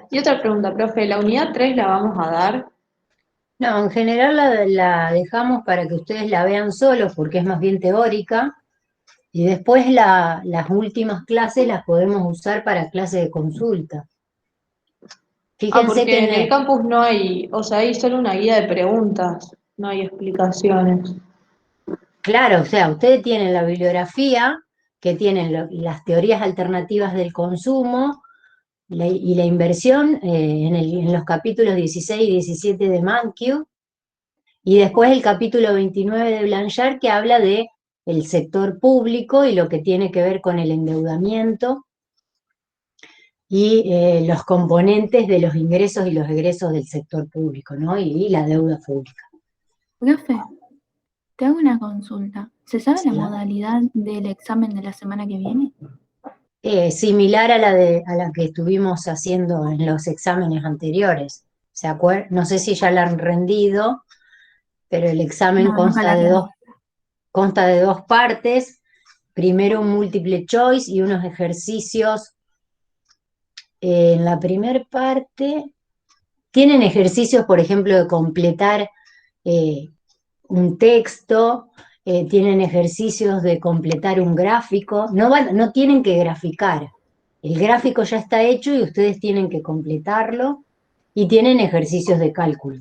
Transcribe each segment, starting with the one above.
Y otra pregunta, profe, ¿la unidad 3 la vamos a dar? No, en general la dejamos para que ustedes la vean solos porque es más bien teórica y después las últimas clases las podemos usar para clases de consulta. Ah, Fíjense que porque en el campus no hay, o sea, hay solo una guía de preguntas, no hay explicaciones. claro, o sea, ustedes tienen la bibliografía, que tienen las teorías alternativas del consumo y la inversión en los capítulos 16 y 17 de Mankiw, y después el capítulo 29 de Blanchard que habla de el sector público y lo que tiene que ver con el endeudamiento y los componentes de los ingresos y los egresos del sector público, ¿no? Y la deuda pública. Profe, te hago una consulta. ¿Se sabe la ¿Sí? modalidad del examen de la semana que viene? Similar a a la que estuvimos haciendo en los exámenes anteriores. No sé si ya la han rendido, pero el examen No, nunca la rendí. consta de dos partes. Primero un múltiple choice y unos ejercicios. En la primera parte tienen ejercicios, por ejemplo, de completar eh, un texto, tienen ejercicios de completar un gráfico, no tienen que graficar. El gráfico ya está hecho y ustedes tienen que completarlo y tienen ejercicios de cálculo.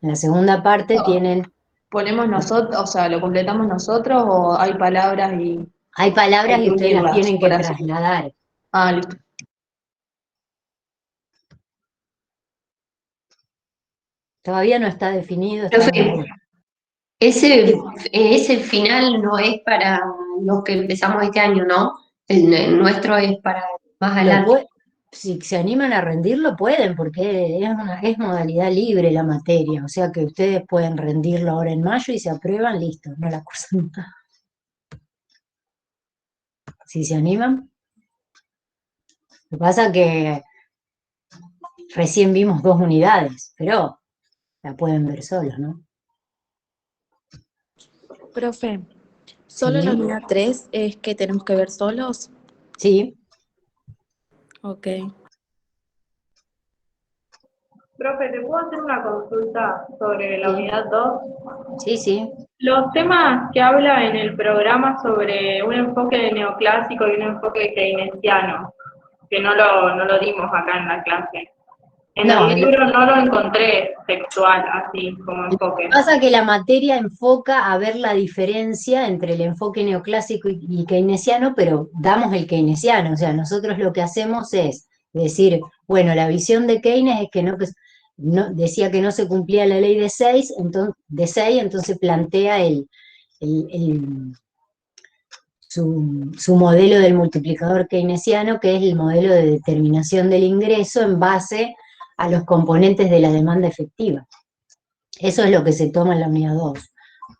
En la segunda parte tienen, ¿Ponemos nosotros, o sea, lo completamos nosotros o hay palabras y hay hay palabras que y ustedes las unirlas, tienen que por así? trasladar. Ah, listo. Todavía no está definido, Profe, estamos... ese final no es para los que empezamos este año, ¿no? El nuestro es para más Lo adelante. pue- si se animan a rendirlo, pueden, porque es modalidad libre la materia, o sea que ustedes pueden rendirlo ahora en mayo y se aprueban, listo, no la cursan más. Si se animan. Lo que pasa es que recién vimos 2 unidades, pero la pueden ver solos, ¿no? Profe, ¿solo la Sí, unidad 3 es que tenemos que ver solos? sí, Ok. Profe, ¿te puedo hacer una consulta sobre la sí, unidad 2? sí, sí. Los temas que habla en el programa sobre un enfoque neoclásico y un enfoque keynesiano, que no lo dimos acá en la clase. En No, el libro no lo encontré textual, así como enfoque. pasa que la materia enfoca a ver la diferencia entre el enfoque neoclásico y keynesiano, pero damos el keynesiano, o sea, nosotros lo que hacemos es decir, bueno, la visión de Keynes es que decía que no se cumplía la ley de 6, entonces plantea el- su modelo del multiplicador keynesiano, que es el modelo de determinación del ingreso en base a los componentes de la demanda efectiva. Eso es lo que se toma en la unidad 2.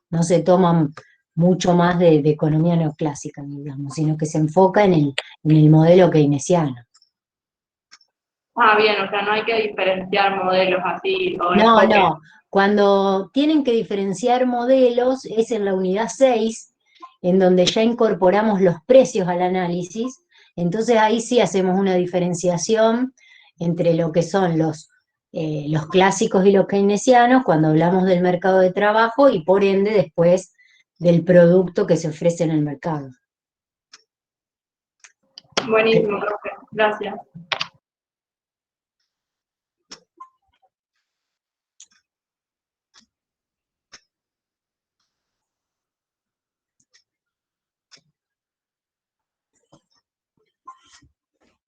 No se toma mucho más de economía neoclásica, digamos, sino que se enfoca en el modelo keynesiano. Ah, bien, o sea, no hay que diferenciar modelos así o No, enfoques. no. Cuando tienen que diferenciar modelos es en la unidad 6, en donde ya incorporamos los precios al análisis. Entonces ahí sí hacemos una diferenciación entre lo que son los clásicos y los keynesianos cuando hablamos del mercado de trabajo y por ende después del producto que se ofrece en el mercado. Buenísimo, profe. Gracias.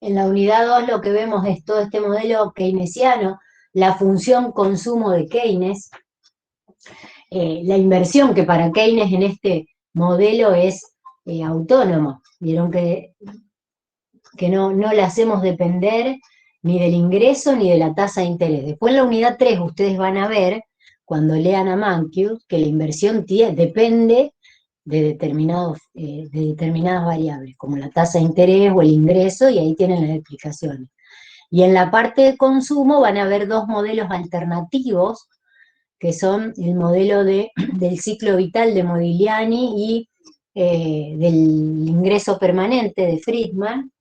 En la unidad 2 lo que vemos es todo este modelo keynesiano, la función consumo de Keynes, la inversión que para Keynes en este modelo es autónoma. Vieron que no la hacemos depender ni del ingreso ni de la tasa de interés. Después en la unidad 3 ustedes van a ver, cuando lean a Mankiw, que la inversión depende de determinadas variables, como la tasa de interés o el ingreso, y ahí tienen las explicaciones. Y en la parte de consumo van a ver dos modelos alternativos, que son el modelo del ciclo vital de Modigliani y del ingreso permanente de Friedman,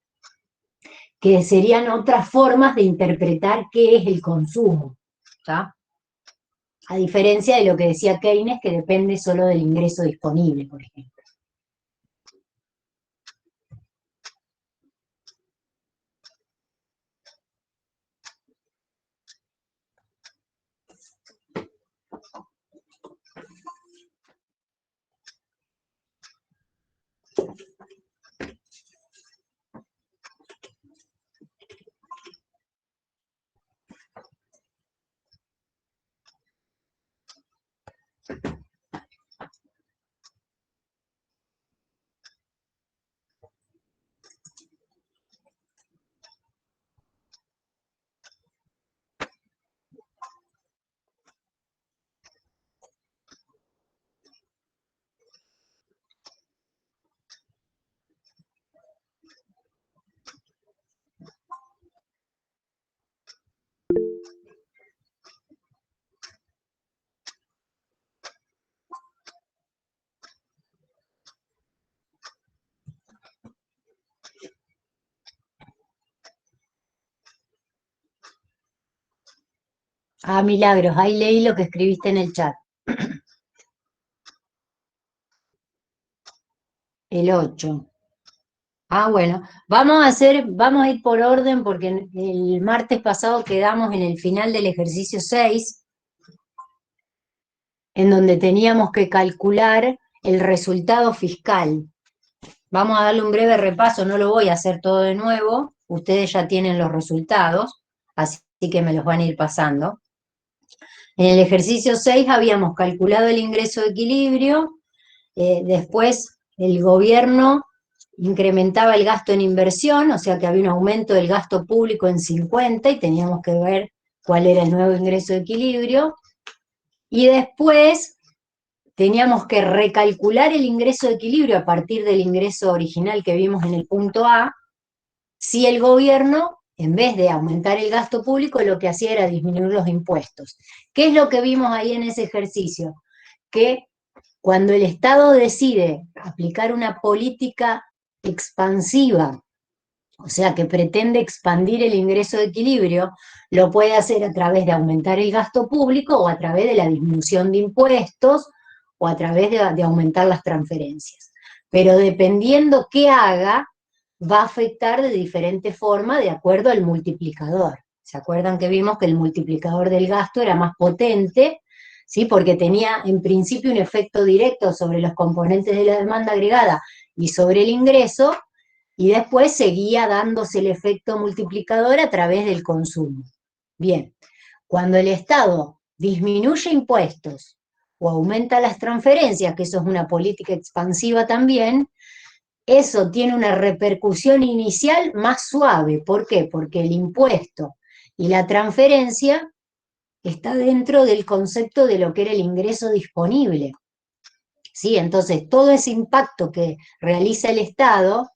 que serían otras formas de interpretar qué es el consumo, ¿tá? A diferencia de lo que decía Keynes, que depende solo del ingreso disponible, por ejemplo. Ah, Milagros, ahí leí lo que escribiste en el chat. El 8. Ah, bueno, vamos a ir por orden porque el martes pasado quedamos en el final del ejercicio 6, en donde teníamos que calcular el resultado fiscal. Vamos a darle un breve repaso, no lo voy a hacer todo de nuevo, ustedes ya tienen los resultados, así que me los van a ir pasando. En el ejercicio 6 habíamos calculado el ingreso de equilibrio, después el gobierno incrementaba el gasto en inversión, o sea que había un aumento del gasto público en 50 y teníamos que ver cuál era el nuevo ingreso de equilibrio. Y después teníamos que recalcular el ingreso de equilibrio a partir del ingreso original que vimos en el punto A, si el gobierno, en vez de aumentar el gasto público, lo que hacía era disminuir los impuestos. ¿Qué es lo que vimos ahí en ese ejercicio? Que cuando el Estado decide aplicar una política expansiva, o sea, que pretende expandir el ingreso de equilibrio, lo puede hacer a través de aumentar el gasto público o a través de la disminución de impuestos o a través de aumentar las transferencias. Pero dependiendo qué haga, va a afectar de diferente forma de acuerdo al multiplicador. ¿Se acuerdan que vimos que el multiplicador del gasto era más potente? ¿Sí? Porque tenía en principio un efecto directo sobre los componentes de la demanda agregada y sobre el ingreso, y después seguía dándose el efecto multiplicador a través del consumo. Bien, cuando el Estado disminuye impuestos o aumenta las transferencias, que eso es una política expansiva también, eso tiene una repercusión inicial más suave. ¿Por qué? Porque el impuesto y la transferencia está dentro del concepto de lo que era el ingreso disponible. ¿Sí? Entonces, todo ese impacto que realiza el Estado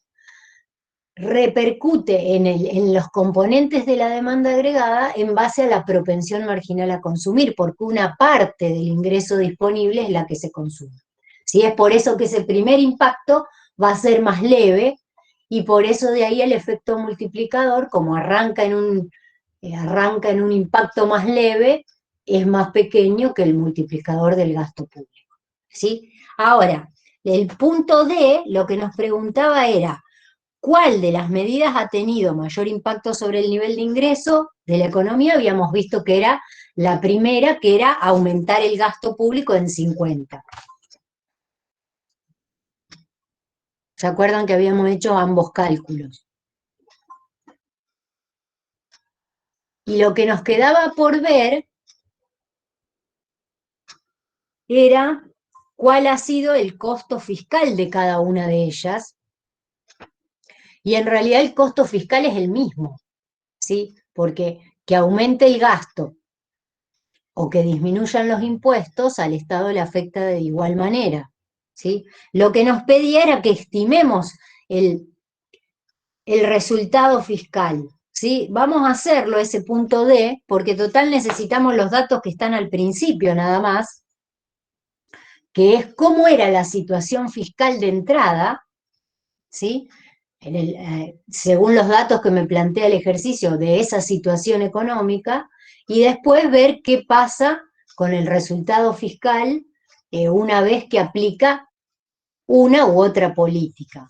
repercute en los componentes de la demanda agregada en base a la propensión marginal a consumir, porque una parte del ingreso disponible es la que se consume. ¿Sí? Es por eso que ese primer impacto va a ser más leve, y por eso de ahí el efecto multiplicador, como arranca en un impacto más leve, es más pequeño que el multiplicador del gasto público. ¿Sí? Ahora, el punto D, lo que nos preguntaba era, ¿cuál de las medidas ha tenido mayor impacto sobre el nivel de ingreso de la economía? Habíamos visto que era la primera, que era aumentar el gasto público en 50. ¿Se acuerdan que habíamos hecho ambos cálculos? Y lo que nos quedaba por ver era cuál ha sido el costo fiscal de cada una de ellas, y en realidad el costo fiscal es el mismo, ¿sí? Porque que aumente el gasto o que disminuyan los impuestos, al Estado le afecta de igual manera, ¿sí? Lo que nos pedía era que estimemos el resultado fiscal, ¿sí? Vamos a hacerlo, ese punto D, porque total necesitamos los datos que están al principio nada más, que es cómo era la situación fiscal de entrada, ¿sí? Según los datos que me plantea el ejercicio de esa situación económica, y después ver qué pasa con el resultado fiscal una vez que aplica una u otra política.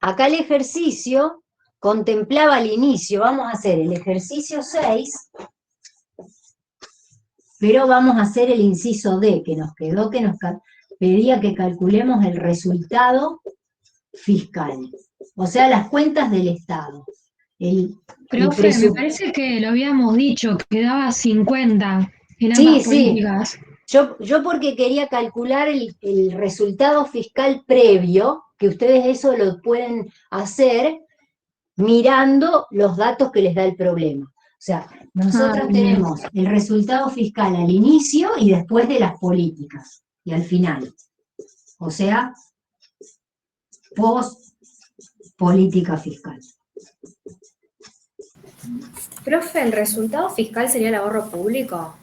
Acá el ejercicio contemplaba al inicio, vamos a hacer el ejercicio 6, pero vamos a hacer el inciso D, que nos quedó, que nos pedía que calculemos el resultado fiscal, o sea, las cuentas del Estado. Profe, me parece que lo habíamos dicho, que daba 50 en Sí, ambas sí. políticas. Yo porque quería calcular el resultado fiscal previo, que ustedes eso lo pueden hacer mirando los datos que les da el problema. O sea, nosotros Bien. tenemos el resultado fiscal al inicio y después de las políticas, y al final. O sea, post política fiscal. Profe, ¿el resultado fiscal sería el ahorro público?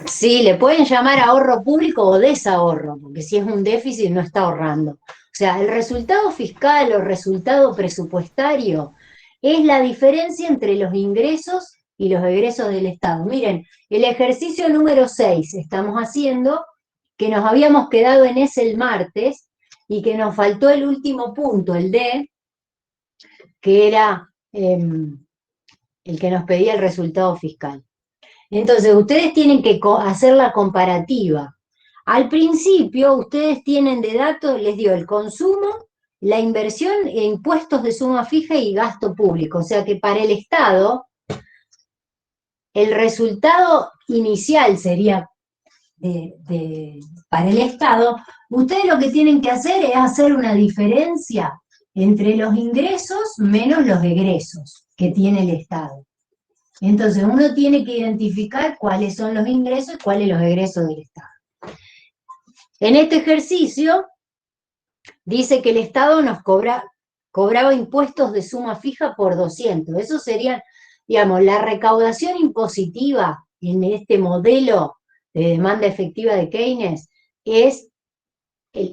Sí, le pueden llamar ahorro público o desahorro, porque si es un déficit no está ahorrando. O sea, el resultado fiscal o resultado presupuestario es la diferencia entre los ingresos y los egresos del Estado. Miren, el ejercicio número 6 estamos haciendo, que nos habíamos quedado en ese el martes, y que nos faltó el último punto, el D, que era el que nos pedía el resultado fiscal. Entonces, ustedes tienen que hacer la comparativa. Al principio, ustedes tienen de datos, les dio el consumo, la inversión e impuestos de suma fija y gasto público. O sea que para el Estado, el resultado inicial sería para el Estado. Ustedes lo que tienen que hacer es hacer una diferencia entre los ingresos menos los egresos que tiene el Estado. Entonces uno tiene que identificar cuáles son los ingresos y cuáles los egresos del Estado. En este ejercicio dice que el Estado nos cobraba impuestos de suma fija por 200. Eso sería, digamos, la recaudación impositiva en este modelo de demanda efectiva de Keynes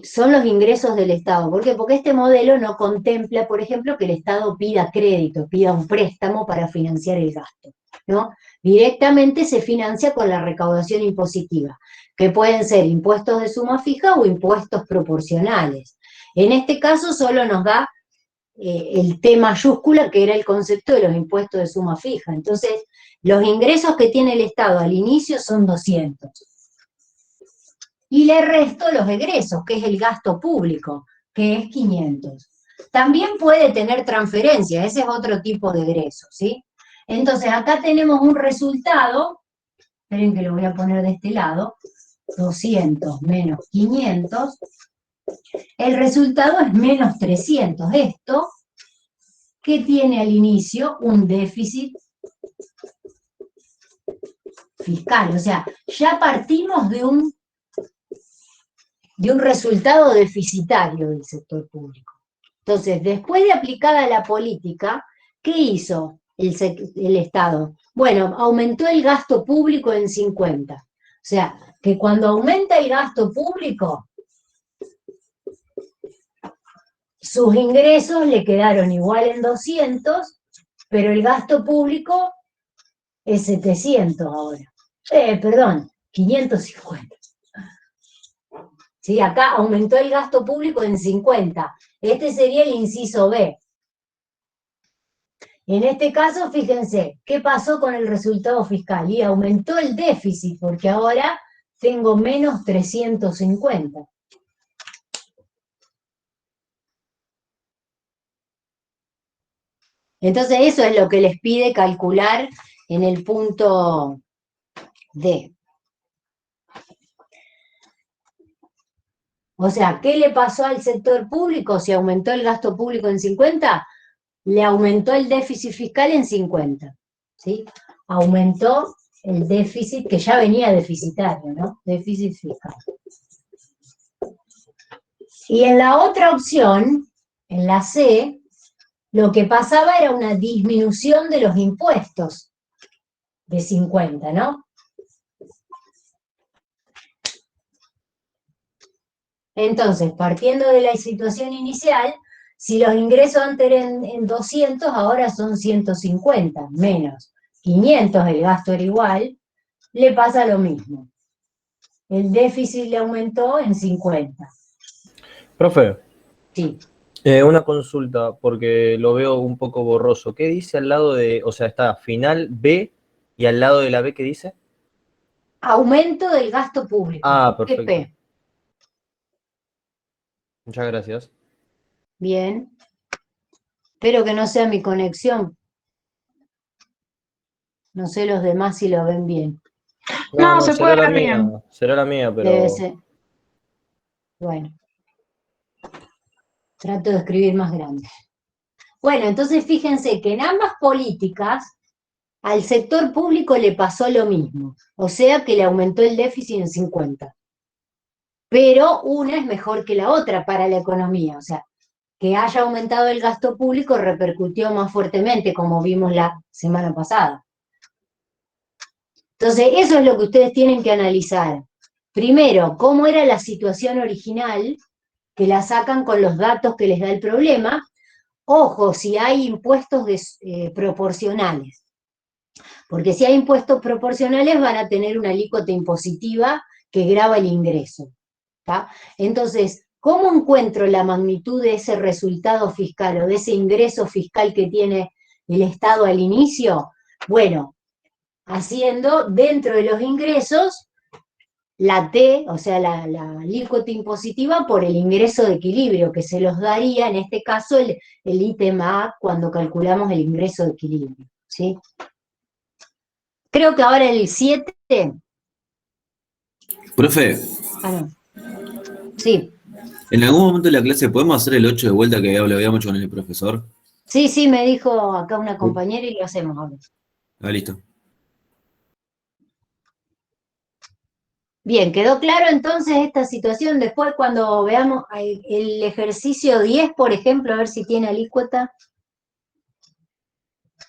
son los ingresos del Estado. ¿Por qué? Porque este modelo no contempla, por ejemplo, que el Estado pida crédito, pida un préstamo para financiar el gasto, ¿no? Directamente se financia con la recaudación impositiva, que pueden ser impuestos de suma fija o impuestos proporcionales. En este caso solo nos da el T mayúscula, que era el concepto de los impuestos de suma fija. Entonces, los ingresos que tiene el Estado al inicio son 200. Y le resto los egresos, que es el gasto público, que es 500. También puede tener transferencia, ese es otro tipo de egreso, ¿sí? Entonces, acá tenemos un resultado, esperen que lo voy a poner de este lado, 200 menos 500, el resultado es menos 300. Esto, que tiene al inicio un déficit fiscal, o sea, ya partimos de un resultado deficitario del sector público. Entonces, después de aplicada la política, ¿qué hizo el Estado? Bueno, aumentó el gasto público en 50. O sea, que cuando aumenta el gasto público, sus ingresos le quedaron igual en 200, pero el gasto público es 700 ahora. Perdón, 550. ¿Sí? Acá aumentó el gasto público en 50. Este sería el inciso B. En este caso, fíjense, ¿qué pasó con el resultado fiscal? Y aumentó el déficit, porque ahora tengo menos 350. Entonces eso es lo que les pide calcular en el punto D. O sea, ¿qué le pasó al sector público? Si aumentó el gasto público en 50, le aumentó el déficit fiscal en 50. ¿Sí? Aumentó el déficit, que ya venía deficitario, ¿no? Déficit fiscal. Y en la otra opción, en la C, lo que pasaba era una disminución de los impuestos de 50, ¿no? Entonces, partiendo de la situación inicial, si los ingresos antes eran en 200, ahora son 150, menos 500, el gasto era igual, le pasa lo mismo. El déficit le aumentó en 50. Profe, Sí. una consulta, porque lo veo un poco borroso. ¿Qué dice al lado de, o sea, está final B y al lado de la B, qué dice? Aumento del gasto público. Ah, perfecto. GP. Muchas gracias. Bien. Espero que no sea mi conexión. No sé los demás si lo ven bien. No, No, se puede ver mía, bien. será la mía, Debe pero ser. Bueno. Trato de escribir más grande. Bueno, entonces fíjense que en ambas políticas al sector público le pasó lo mismo. O sea que le aumentó el déficit en 50. Pero una es mejor que la otra para la economía. O sea, que haya aumentado el gasto público repercutió más fuertemente, como vimos la semana pasada. Entonces, eso es lo que ustedes tienen que analizar. Primero, cómo era la situación original, que la sacan con los datos que les da el problema. Ojo, si hay impuestos proporcionales. Porque si hay impuestos proporcionales van a tener una alícuota impositiva que grava el ingreso. ¿Tá? Entonces, ¿cómo encuentro la magnitud de ese resultado fiscal o de ese ingreso fiscal que tiene el Estado al inicio? Bueno, haciendo dentro de los ingresos la T, o sea, la alícuota impositiva por el ingreso de equilibrio, que se los daría, en este caso, el ítem A cuando calculamos el ingreso de equilibrio. ¿Sí? Creo que ahora el 7... Profe, Ah, no. Sí. ¿en algún momento de la clase podemos hacer el 8 de vuelta que habíamos hecho con el profesor? Sí, me dijo acá una compañera y lo hacemos ahora. Ah, listo. Bien, ¿quedó claro entonces esta situación? Después cuando veamos el ejercicio 10, por ejemplo, a ver si tiene alícuota.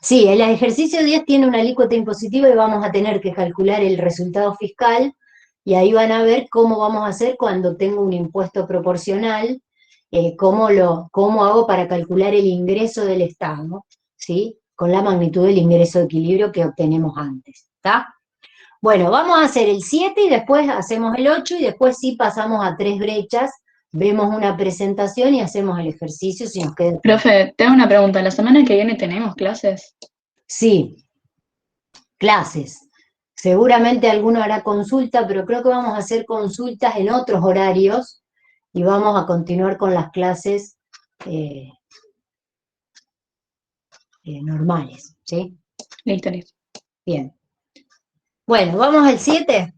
Sí, el ejercicio 10 tiene una alícuota impositiva y vamos a tener que calcular el resultado fiscal y ahí van a ver cómo vamos a hacer cuando tengo un impuesto proporcional, cómo hago para calcular el ingreso del Estado, ¿sí? Con la magnitud del ingreso de equilibrio que obtenemos antes, ¿está? Bueno, vamos a hacer el 7 y después hacemos el 8 y después sí pasamos a 3 brechas, vemos una presentación y hacemos el ejercicio si nos queda. Profe, tengo una pregunta. ¿La semana que viene tenemos clases? Sí, clases. Seguramente alguno hará consulta, pero creo que vamos a hacer consultas en otros horarios y vamos a continuar con las clases normales, ¿sí? Listo, listo. Bien. Bueno, ¿vamos al 7?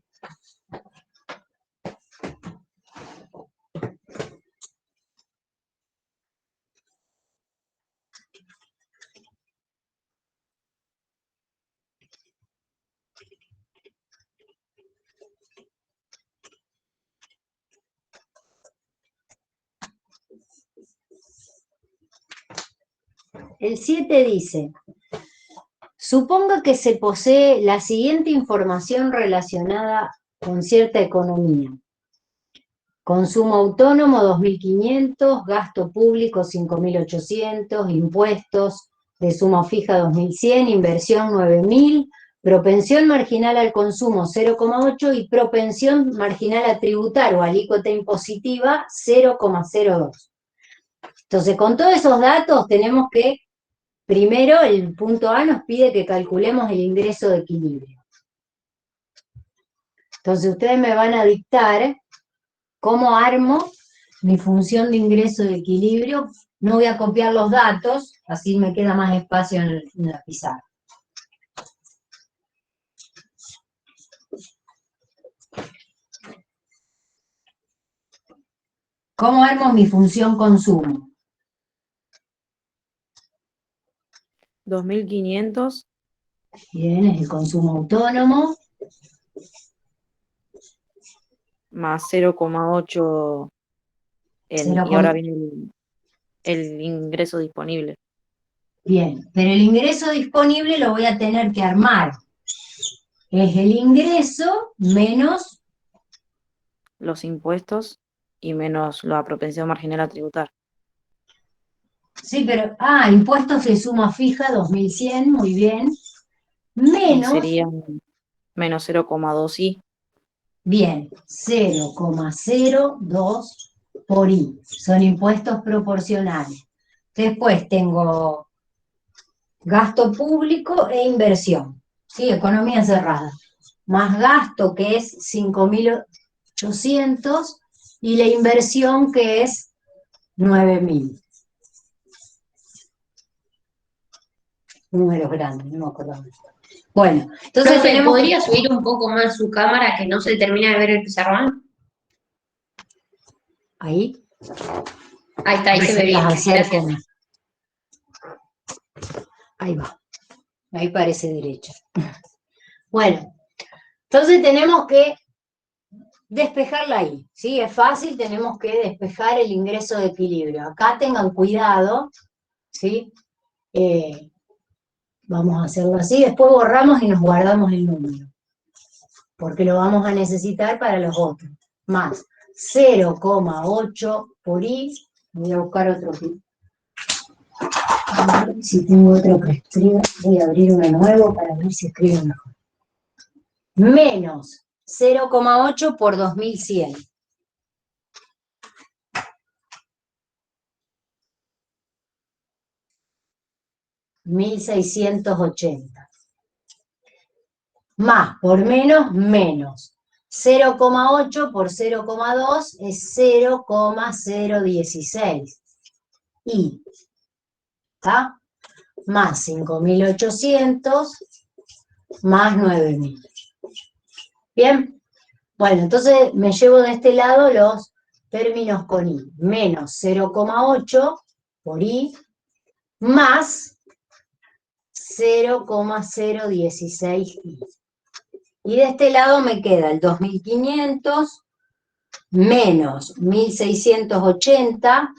El 7 dice, suponga que se posee la siguiente información relacionada con cierta economía. Consumo autónomo 2.500, gasto público 5.800, impuestos de suma fija 2.100, inversión 9.000, propensión marginal al consumo 0,8 y propensión marginal a tributar o alícuota impositiva 0,02. Entonces, con todos esos datos tenemos que, primero, el punto A nos pide que calculemos el ingreso de equilibrio. Entonces, ustedes me van a dictar cómo armo mi función de ingreso de equilibrio. No voy a copiar los datos, así me queda más espacio en la pizarra. ¿Cómo armo mi función consumo? 2.500 Bien, es el consumo autónomo. más 0,8 y ahora viene el ingreso disponible. Bien, pero el ingreso disponible lo voy a tener que armar. Es el ingreso menos, Los impuestos y menos la propensión marginal a tributar. sí, pero, impuestos de suma fija, 2.100, muy bien, Y menos, serían menos 0,2i. bien, 0,02 por I, son impuestos proporcionales. Después tengo gasto público e inversión, ¿sí? Economía cerrada, más gasto que es 5.800 y la inversión que es 9.000. Números grandes, no me acuerdo. Bueno, entonces Profe, tenemos... ¿podría subir un poco más su cámara que no se termina de ver el pizarrón? Ahí. Ahí está, ahí se ve bien. Las Gracias. acerquen. Ahí va. Ahí parece derecha. Bueno, entonces tenemos que despejarla ahí, ¿sí? Es fácil, tenemos que despejar el ingreso de equilibrio. Acá tengan cuidado, ¿sí? Vamos a hacerlo así, después borramos y nos guardamos el número, porque lo vamos a necesitar para los otros. Más 0,8 por I, voy a buscar otro aquí. A ver si tengo otro que escriba, voy a abrir uno nuevo para ver si escribe mejor. Menos 0,8 por 2.100. $1.680. Más por menos, menos. 0,8 por 0,2 es 0,016. Y, ¿está? Más 5.800, más 9.000. ¿Bien? Bueno, entonces me llevo de este lado los términos con I. Menos 0,8 por I, más 0,016i. Y de este lado me queda el 2.500 menos 1.680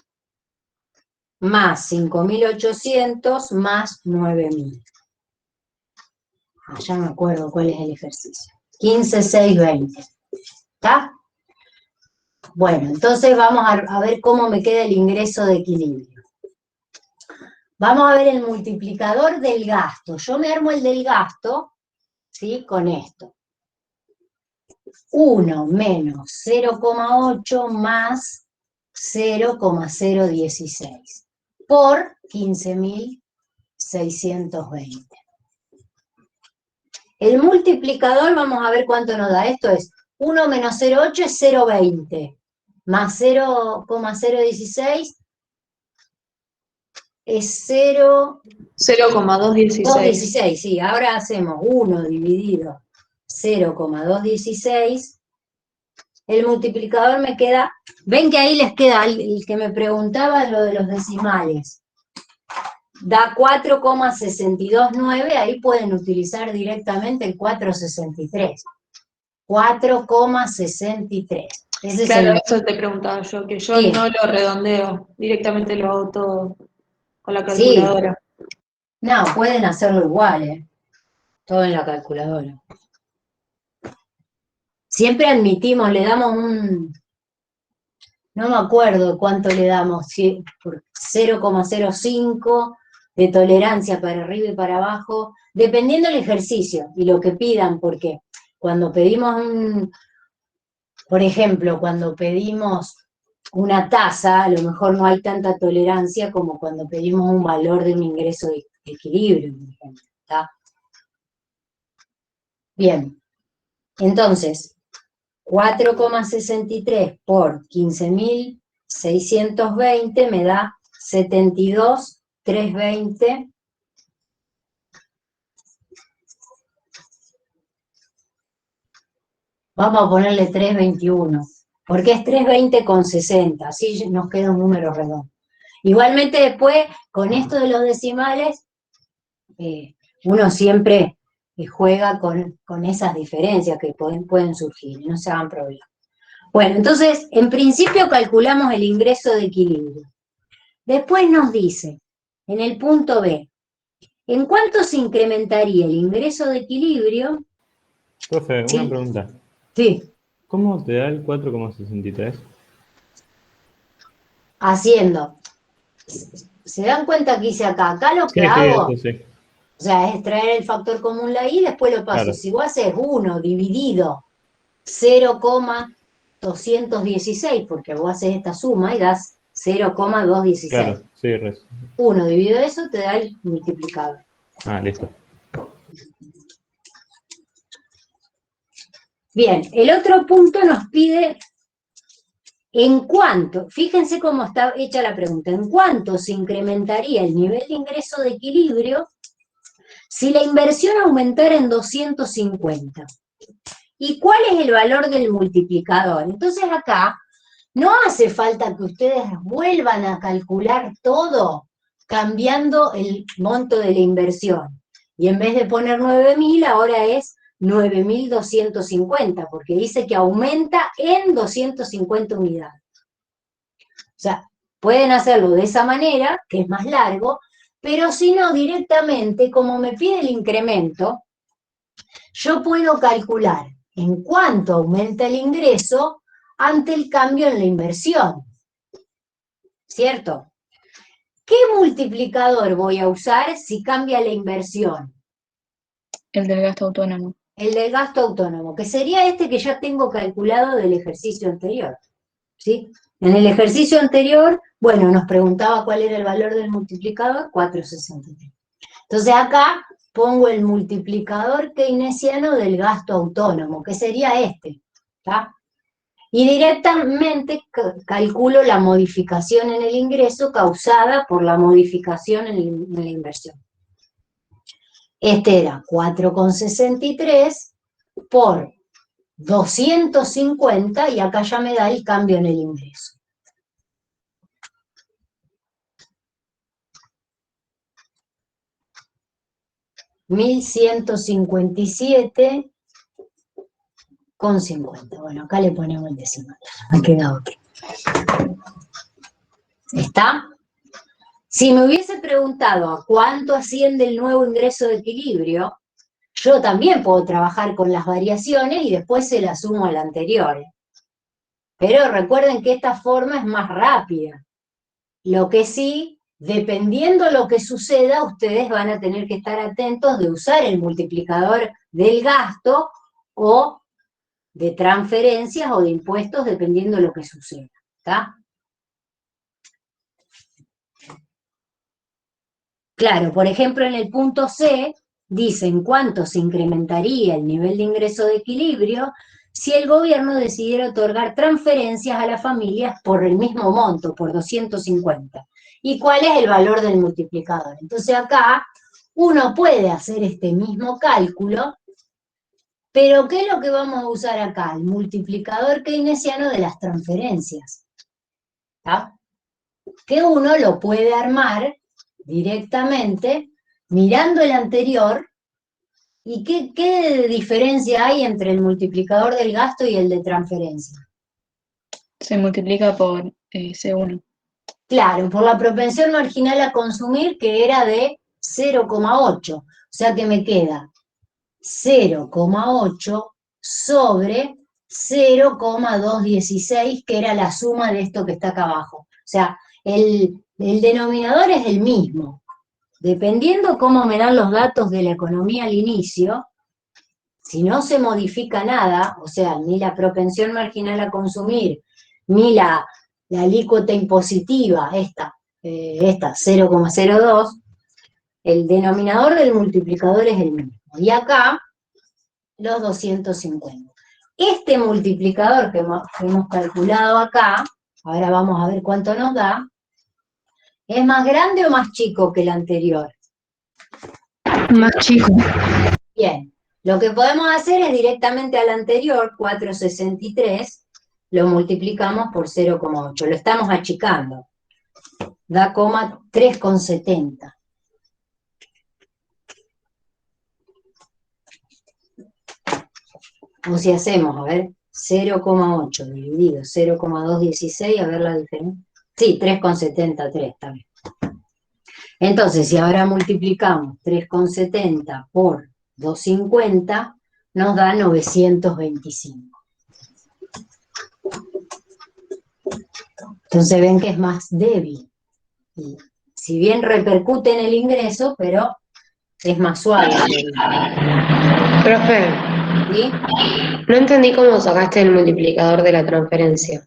más 5.800 más 9.000. Ya me acuerdo cuál es el ejercicio. 15,620. ¿Está? Bueno, entonces vamos a ver cómo me queda el ingreso de equilibrio. Vamos a ver el multiplicador del gasto. Yo me armo el del gasto, ¿sí? Con esto. 1 menos 0,8 más 0,016 por 15.620. El multiplicador, vamos a ver cuánto nos da. Esto es 1 menos 0,8 es 0,20 más 0,016 es 0,216. 216, sí. Ahora hacemos 1 dividido 0,216. El multiplicador me queda, ven que ahí les queda, el que me preguntaba lo de los decimales, da 4,629, ahí pueden utilizar directamente el 463. 4,63. Claro, eso te preguntaba yo, que yo Sí. no lo redondeo, directamente lo hago todo con la Sí. calculadora. No, pueden hacerlo igual, todo en la calculadora. Siempre admitimos, le damos no me acuerdo cuánto le damos, 0,05 de tolerancia para arriba y para abajo, dependiendo del ejercicio y lo que pidan, porque cuando pedimos por ejemplo, cuando pedimos una tasa, a lo mejor no hay tanta tolerancia como cuando pedimos un valor de un ingreso de equilibrio, por ejemplo, ¿está? Bien, entonces, 4,63 por 15.620 me da 72.320. Vamos a ponerle 321, porque es 320,60, así nos queda un número redondo. Igualmente después, con esto de los decimales, uno siempre juega con esas diferencias que pueden surgir, no se hagan problemas. Bueno, entonces, en principio calculamos el ingreso de equilibrio. Después nos dice, en el punto B, ¿En cuánto se incrementaría el ingreso de equilibrio? Profe, Sí. una pregunta. Sí, ¿Cómo te da el 4,63? haciendo. ¿Se dan cuenta que hice acá? Acá lo que Sí, sí, hago, eso sí. o sea, es traer el factor común la i y después lo paso. Claro. Si vos haces 1 dividido 0,216, porque vos haces esta suma y das 0,216. Claro, sí, 1 dividido eso te da el multiplicador. Ah, listo. Bien, el otro punto nos pide en cuánto, fíjense cómo está hecha la pregunta, en cuánto se incrementaría el nivel de ingreso de equilibrio si la inversión aumentara en 250. ¿Y cuál es el valor del multiplicador? Entonces acá no hace falta que ustedes vuelvan a calcular todo cambiando el monto de la inversión. Y en vez de poner 9.000, ahora es 9.250, porque dice que aumenta en 250 unidades. O sea, pueden hacerlo de esa manera, que es más largo, pero si no, directamente, como me pide el incremento, yo puedo calcular en cuánto aumenta el ingreso ante el cambio en la inversión. ¿Cierto? ¿Qué multiplicador voy a usar si cambia la inversión? El del gasto autónomo. El del gasto autónomo, que sería este que ya tengo calculado del ejercicio anterior. ¿Sí? En el ejercicio anterior, bueno, nos preguntaba cuál era el valor del multiplicador, 4,63. Entonces acá pongo el multiplicador keynesiano del gasto autónomo, que sería este, ¿tá? Y directamente calculo la modificación en el ingreso causada por la modificación en la inversión. Este era 4,63 por 250 y acá ya me da el cambio en el ingreso. $1.157,50. Bueno, acá le ponemos el decimal. Me queda otro. ¿Está? Si me hubiese preguntado a cuánto asciende el nuevo ingreso de equilibrio, yo también puedo trabajar con las variaciones y después se las sumo al anterior. Pero recuerden que esta forma es más rápida. Lo que sí, dependiendo lo que suceda, ustedes van a tener que estar atentos de usar el multiplicador del gasto o de transferencias o de impuestos, dependiendo de lo que suceda. ¿Está? Claro, por ejemplo, en el punto C, dicen cuánto se incrementaría el nivel de ingreso de equilibrio si el gobierno decidiera otorgar transferencias a las familias por el mismo monto, por 250. ¿Y cuál es el valor del multiplicador? Entonces acá uno puede hacer este mismo cálculo, pero ¿qué es lo que vamos a usar acá? El multiplicador keynesiano de las transferencias. ¿Está? Que uno lo puede armar directamente mirando el anterior. ¿Y qué diferencia hay entre el multiplicador del gasto y el de transferencia? Se multiplica por C1. Claro, por la propensión marginal a consumir, que era de 0,8. O sea que me queda 0,8 sobre 0,216, que era la suma de esto que está acá abajo. O sea, el denominador es el mismo. Dependiendo cómo me dan los datos de la economía al inicio, si no se modifica nada, o sea, ni la propensión marginal a consumir, ni la alícuota impositiva, esta 0,02, el denominador del multiplicador es el mismo. Y acá, los 250. Este multiplicador que hemos calculado acá, ahora vamos a ver cuánto nos da, ¿es más grande o más chico que el anterior? Más chico. Bien, lo que podemos hacer es directamente al anterior, 4,63, lo multiplicamos por 0,8, lo estamos achicando. Da 3,70. O si hacemos, a ver, 0,8 dividido 0,216, a ver la diferencia. Sí, 3,73 también. Entonces, si ahora multiplicamos 3,70 por 2,50, nos da 925. Entonces ven que es más débil. Y si bien repercute en el ingreso, pero es más suave. Profe, ¿Sí? no entendí cómo sacaste el multiplicador de la transferencia.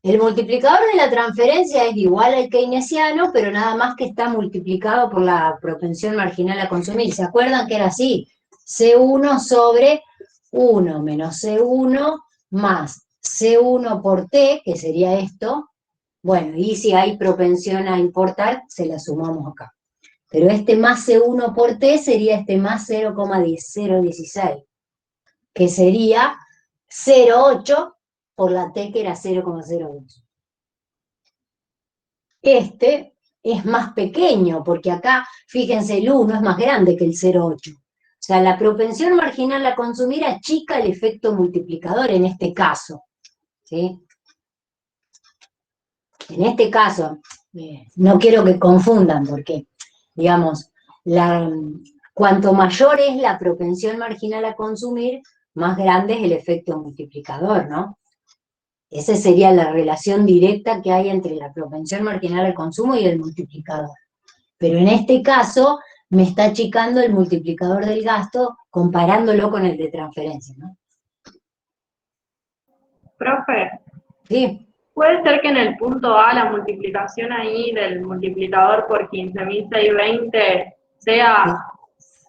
El multiplicador de la transferencia es igual al keynesiano, pero nada más que está multiplicado por la propensión marginal a consumir. ¿Se acuerdan que era así? C1 sobre 1 menos C1 más C1 por T, que sería esto. Bueno, y si hay propensión a importar, se la sumamos acá. Pero este más C1 por T sería este más 0,016, que sería 0,8 por la T, que era 0,02. Este es más pequeño, porque acá, fíjense, el 1 es más grande que el 0,8. O sea, la propensión marginal a consumir achica el efecto multiplicador en este caso. ¿Sí? En este caso, no quiero que confundan, porque, digamos, cuanto mayor es la propensión marginal a consumir, más grande es el efecto multiplicador, ¿no? Esa sería la relación directa que hay entre la propensión marginal al consumo y el multiplicador. Pero en este caso, me está achicando el multiplicador del gasto comparándolo con el de transferencia, ¿no? Profe, Sí. ¿puede ser que en el punto A la multiplicación ahí del multiplicador por 15.620 sea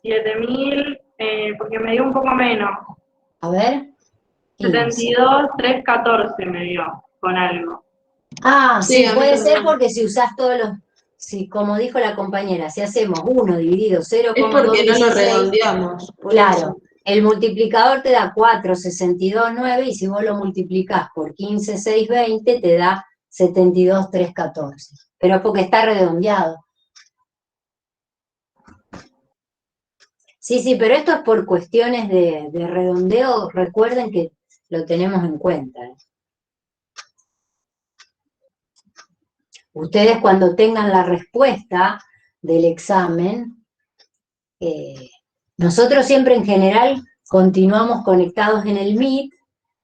7.000, porque me dio un poco menos? A ver. 72.314 me dio, con algo. Ah, sí, Sí, a mí puede ser también. porque si usás todos los... Sí, como dijo la compañera, si hacemos 1 dividido Es porque no lo 0,216, redondeamos, por claro, eso. el multiplicador te da 4,62,9 y si vos lo multiplicás por 15,620 te da 72,314. Pero es porque está redondeado. Sí, sí, pero esto es por cuestiones de redondeo, recuerden que lo tenemos en cuenta. Ustedes cuando tengan la respuesta del examen, nosotros siempre en general continuamos conectados en el Meet,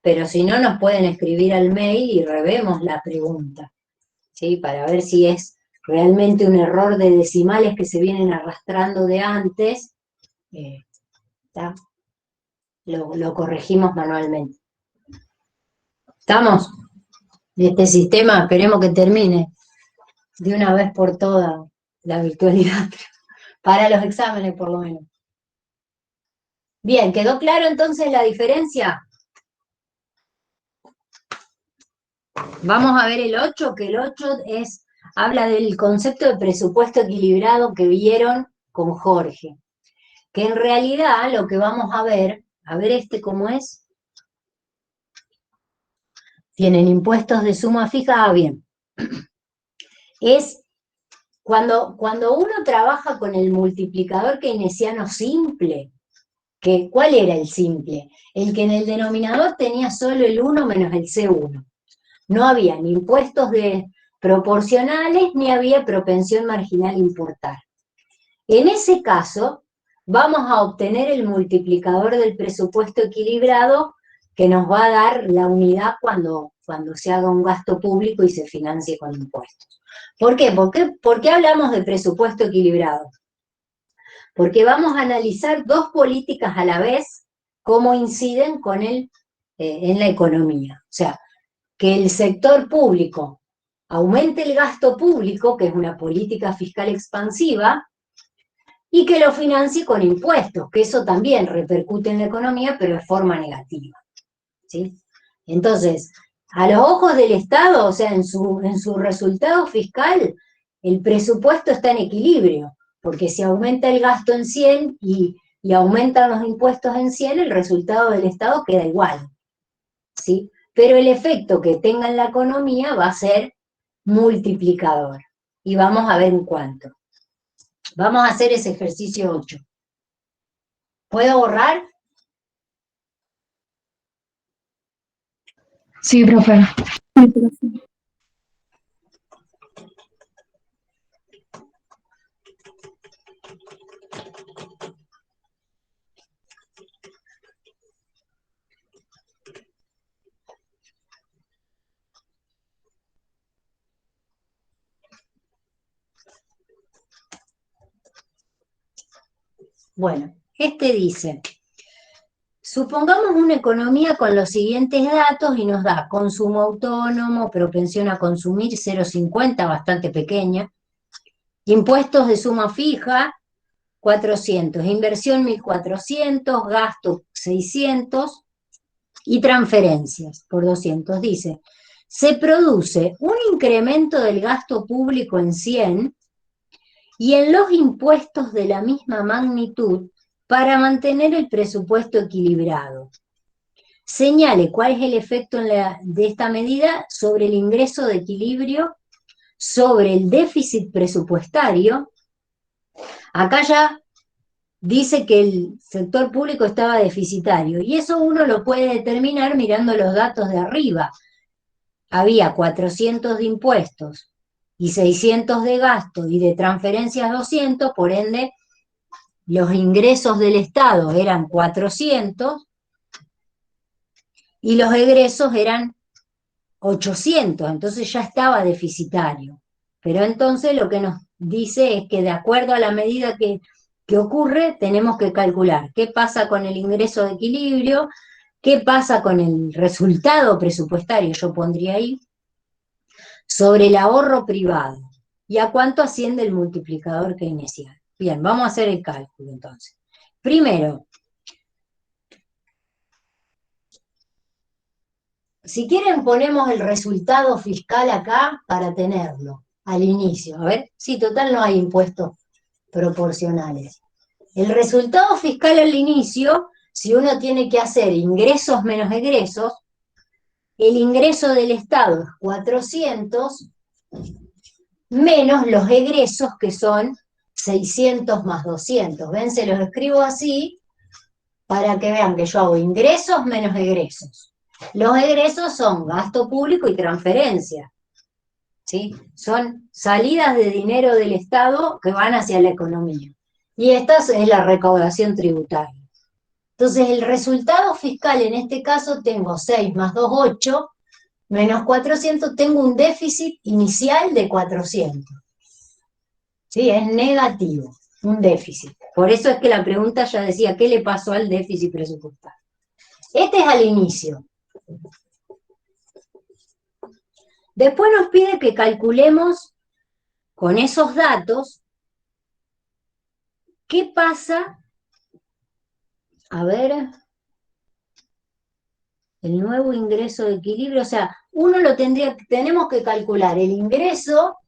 pero si no nos pueden escribir al mail y revemos la pregunta, ¿sí? Para ver si es realmente un error de decimales que se vienen arrastrando de antes, lo corregimos manualmente. ¿Estamos? Este sistema esperemos que termine de una vez por todas la virtualidad, para los exámenes por lo menos. Bien, ¿quedó claro entonces la diferencia? Vamos a ver el 8, que el 8 habla del concepto de presupuesto equilibrado que vieron con Jorge. Que en realidad lo que vamos a ver este cómo es. Tienen impuestos de suma fija, bien. Es cuando uno trabaja con el multiplicador keynesiano simple, ¿cuál era el simple? El que en el denominador tenía solo el 1 menos el C1. No había ni impuestos proporcionales, ni había propensión marginal a importar. En ese caso, vamos a obtener el multiplicador del presupuesto equilibrado que nos va a dar la unidad cuando se haga un gasto público y se financie con impuestos. ¿Por qué? ¿Por qué hablamos de presupuesto equilibrado? Porque vamos a analizar dos políticas a la vez, cómo inciden en la economía. O sea, que el sector público aumente el gasto público, que es una política fiscal expansiva, y que lo financie con impuestos, que eso también repercute en la economía, pero de forma negativa. ¿Sí? Entonces, a los ojos del Estado, o sea, en su resultado fiscal, el presupuesto está en equilibrio, porque si aumenta el gasto en 100 y aumentan los impuestos en 100, el resultado del Estado queda igual. ¿Sí? Pero el efecto que tenga en la economía va a ser multiplicador. Y vamos a ver en cuánto. Vamos a hacer ese ejercicio 8. ¿Puedo borrar? Sí, profe. Bueno, este dice, supongamos una economía con los siguientes datos y nos da consumo autónomo, propensión a consumir 0,50, bastante pequeña, impuestos de suma fija, 400, inversión 1.400, gasto 600 y transferencias por 200. Dice, se produce un incremento del gasto público en 100 y en los impuestos de la misma magnitud para mantener el presupuesto equilibrado. Señale cuál es el efecto de esta medida sobre el ingreso de equilibrio, sobre el déficit presupuestario. Acá ya dice que el sector público estaba deficitario, y eso uno lo puede determinar mirando los datos de arriba. Había 400 de impuestos y 600 de gasto y de transferencias 200, por ende los ingresos del Estado eran 400 y los egresos eran 800, entonces ya estaba deficitario. Pero entonces lo que nos dice es que de acuerdo a la medida que ocurre, tenemos que calcular qué pasa con el ingreso de equilibrio, qué pasa con el resultado presupuestario, yo pondría ahí, sobre el ahorro privado, y a cuánto asciende el multiplicador keynesiano. Bien, vamos a hacer el cálculo entonces. Primero, si quieren ponemos el resultado fiscal acá para tenerlo al inicio. A ver, sí, total no hay impuestos proporcionales. El resultado fiscal al inicio, si uno tiene que hacer ingresos menos egresos, el ingreso del Estado es 400 menos los egresos que son 600 más 200. ¿Ven? Se los escribo así para que vean que yo hago ingresos menos egresos. Los egresos son gasto público y transferencia, ¿sí? Son salidas de dinero del Estado que van hacia la economía. Y esta es la recaudación tributaria. Entonces el resultado fiscal en este caso tengo 6 más 2, 8, menos 400, tengo un déficit inicial de 400. ¿Sí? Es negativo, un déficit. Por eso es que la pregunta ya decía, ¿qué le pasó al déficit presupuestario? Este es al inicio. Después nos pide que calculemos con esos datos qué pasa, a ver, el nuevo ingreso de equilibrio, o sea, tenemos que calcular el ingreso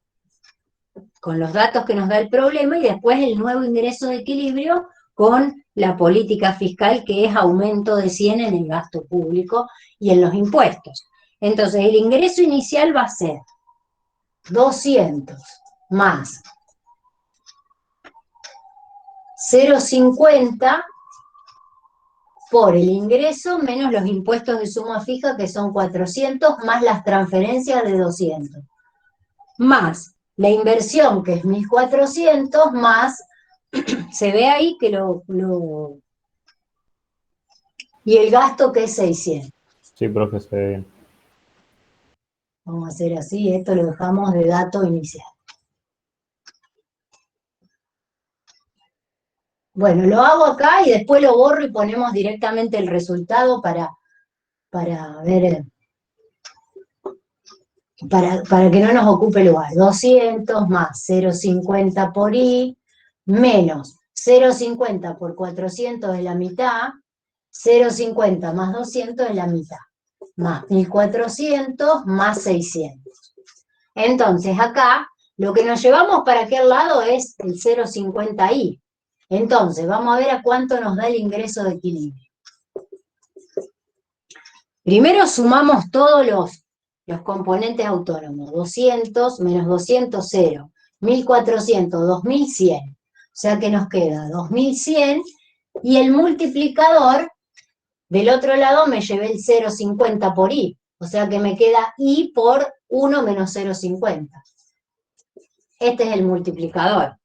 con los datos que nos da el problema y después el nuevo ingreso de equilibrio con la política fiscal, que es aumento de 100 en el gasto público y en los impuestos. Entonces, el ingreso inicial va a ser 200 más 0,50 por el ingreso menos los impuestos de suma fija, que son 400, más las transferencias de 200, más la inversión, que es 1.400, más, se ve ahí que y el gasto, que es 600. Sí, profe, se ve bien. Vamos a hacer así, esto lo dejamos de dato inicial. Bueno, lo hago acá y después lo borro y ponemos directamente el resultado para ver, para que no nos ocupe lugar. 200 más 0,50 por I, menos 0,50 por 400 es la mitad, 0,50 más 200 es la mitad, más 1.400 más 600. Entonces acá, lo que nos llevamos para aquel lado es el 0,50I. Entonces, vamos a ver a cuánto nos da el ingreso de equilibrio. Primero sumamos todos los componentes autónomos. 200 menos 200, 0. 1.400, 2.100. O sea que nos queda 2.100 y el multiplicador, del otro lado me llevé el 0,50 por I. O sea que me queda I por 1 menos 0,50. Este es el multiplicador.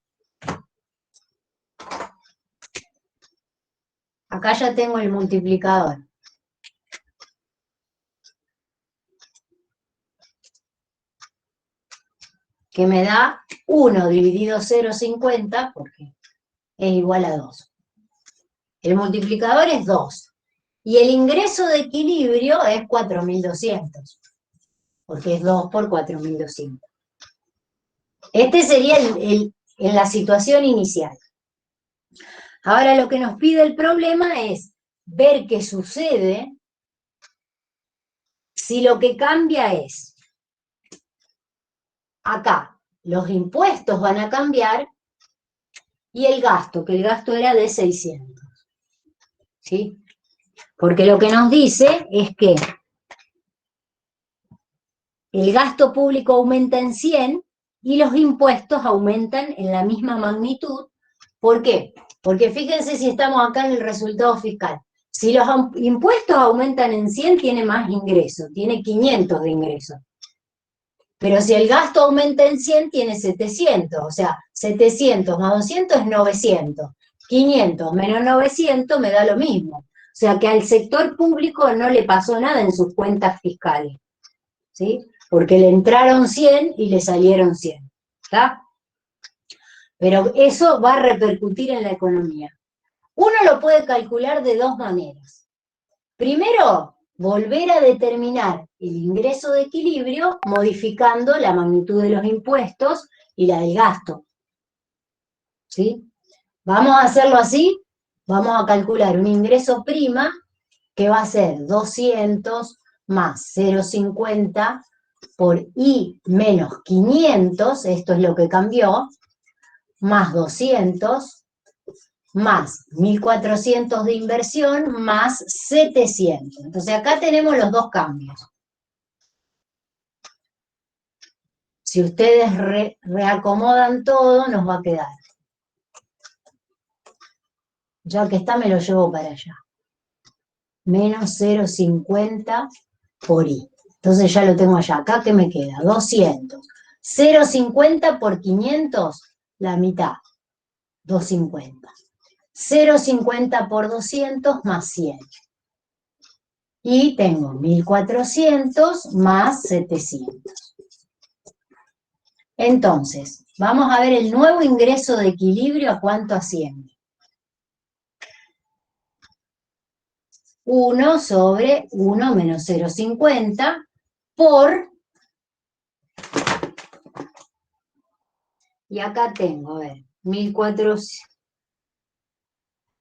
Acá ya tengo el multiplicador. Que me da 1 dividido 0,50, porque es igual a 2. El multiplicador es 2. Y el ingreso de equilibrio es 4.200. Porque es 2 por 4.200. Este sería en la situación inicial. Ahora lo que nos pide el problema es ver qué sucede si lo que cambia es, acá, los impuestos van a cambiar y el gasto, que el gasto era de 600. ¿Sí? Porque lo que nos dice es que el gasto público aumenta en 100 y los impuestos aumentan en la misma magnitud. ¿Por qué? Porque fíjense si estamos acá en el resultado fiscal. Si los impuestos aumentan en 100, tiene más ingresos, tiene 500 de ingresos. Pero si el gasto aumenta en 100, tiene 700. O sea, 700 más 200 es 900. 500 menos 900 me da lo mismo. O sea que al sector público no le pasó nada en sus cuentas fiscales. ¿Sí? Porque le entraron 100 y le salieron 100. ¿Está? Pero eso va a repercutir en la economía. Uno lo puede calcular de dos maneras. Primero, volver a determinar el ingreso de equilibrio modificando la magnitud de los impuestos y la del gasto. ¿Sí? Vamos a hacerlo así. Vamos a calcular un ingreso prima que va a ser 200 más 0,50 por I menos 500, esto es lo que cambió, más 200, más 1.400 de inversión, más 700. Entonces acá tenemos los dos cambios. Si ustedes reacomodan todo, nos va a quedar. Ya que está, me lo llevo para allá. Menos 0,50 por I. Entonces ya lo tengo allá. Acá, ¿qué me queda? 200. 0,50 por 500, la mitad. 250. 0,50 por 200 más 100. Y tengo 1.400 más 700. Entonces, vamos a ver el nuevo ingreso de equilibrio a cuánto asciende. 1 sobre 1 menos 0,50 por... Y acá tengo, a ver, 1.400.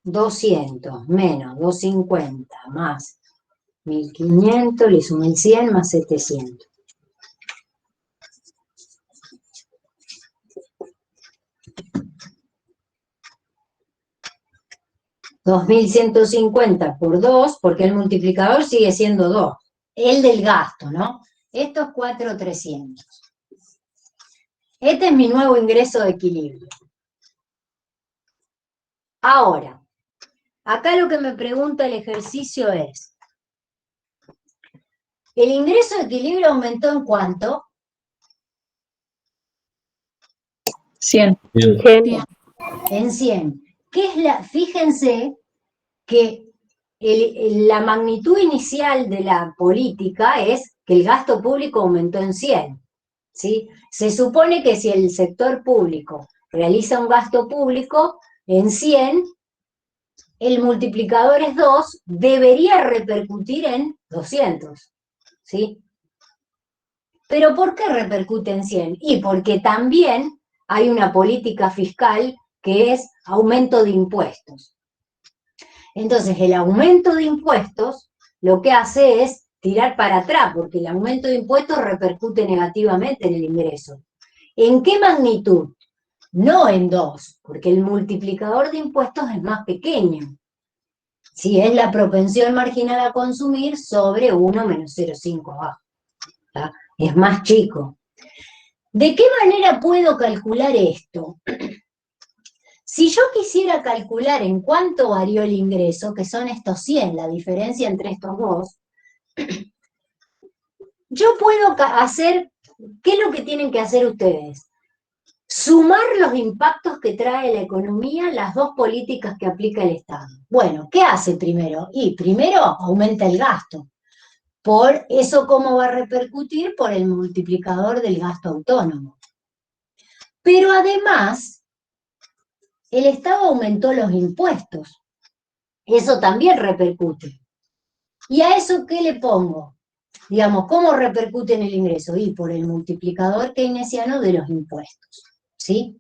200 menos 250 más 1.500, le sumé el 100 más 700. $2.150 por 2, porque el multiplicador sigue siendo 2. El del gasto, ¿no? Esto es 4.300. Este es mi nuevo ingreso de equilibrio. Ahora, acá lo que me pregunta el ejercicio es, ¿el ingreso de equilibrio aumentó en cuánto? 100. En 100. ¿Qué es la? Fíjense que la magnitud inicial de la política es que el gasto público aumentó en 100. ¿Sí? Se supone que si el sector público realiza un gasto público en 100, el multiplicador es 2, debería repercutir en 200. ¿Sí? ¿Pero por qué repercute en 100? Y porque también hay una política fiscal que es aumento de impuestos. Entonces, el aumento de impuestos lo que hace es tirar para atrás, porque el aumento de impuestos repercute negativamente en el ingreso. ¿En qué magnitud? No en 2, porque el multiplicador de impuestos es más pequeño. Si es la propensión marginal a consumir sobre 1 menos 0,5 abajo. ¿Tá? Es más chico. ¿De qué manera puedo calcular esto? Si yo quisiera calcular en cuánto varió el ingreso, que son estos 100, la diferencia entre estos dos, yo puedo hacer, ¿qué es lo que tienen que hacer ustedes? Sumar los impactos que trae la economía, las dos políticas que aplica el Estado. Bueno, ¿qué hace primero? Y primero aumenta el gasto. Por eso, ¿cómo va a repercutir? Por el multiplicador del gasto autónomo. Pero además, el Estado aumentó los impuestos. Eso también repercute. ¿Y a eso qué le pongo? Digamos, ¿cómo repercute en el ingreso? Y por el multiplicador keynesiano de los impuestos, ¿sí?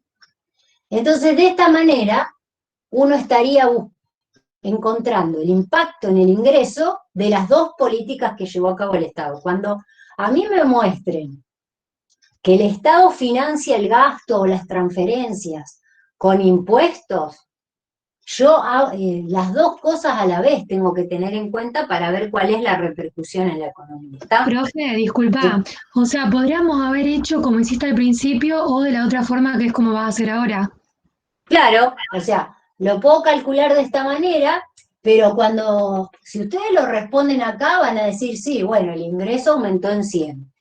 Entonces, de esta manera, uno estaría encontrando el impacto en el ingreso de las dos políticas que llevó a cabo el Estado. Cuando a mí me muestren que el Estado financia el gasto o las transferencias con impuestos, yo las dos cosas a la vez tengo que tener en cuenta para ver cuál es la repercusión en la economía. ¿Está? Profe, disculpa, o sea, podríamos haber hecho como hiciste al principio o de la otra forma que es como vas a hacer ahora. Claro, o sea, lo puedo calcular de esta manera, pero si ustedes lo responden acá, van a decir, sí, bueno, el ingreso aumentó en 100.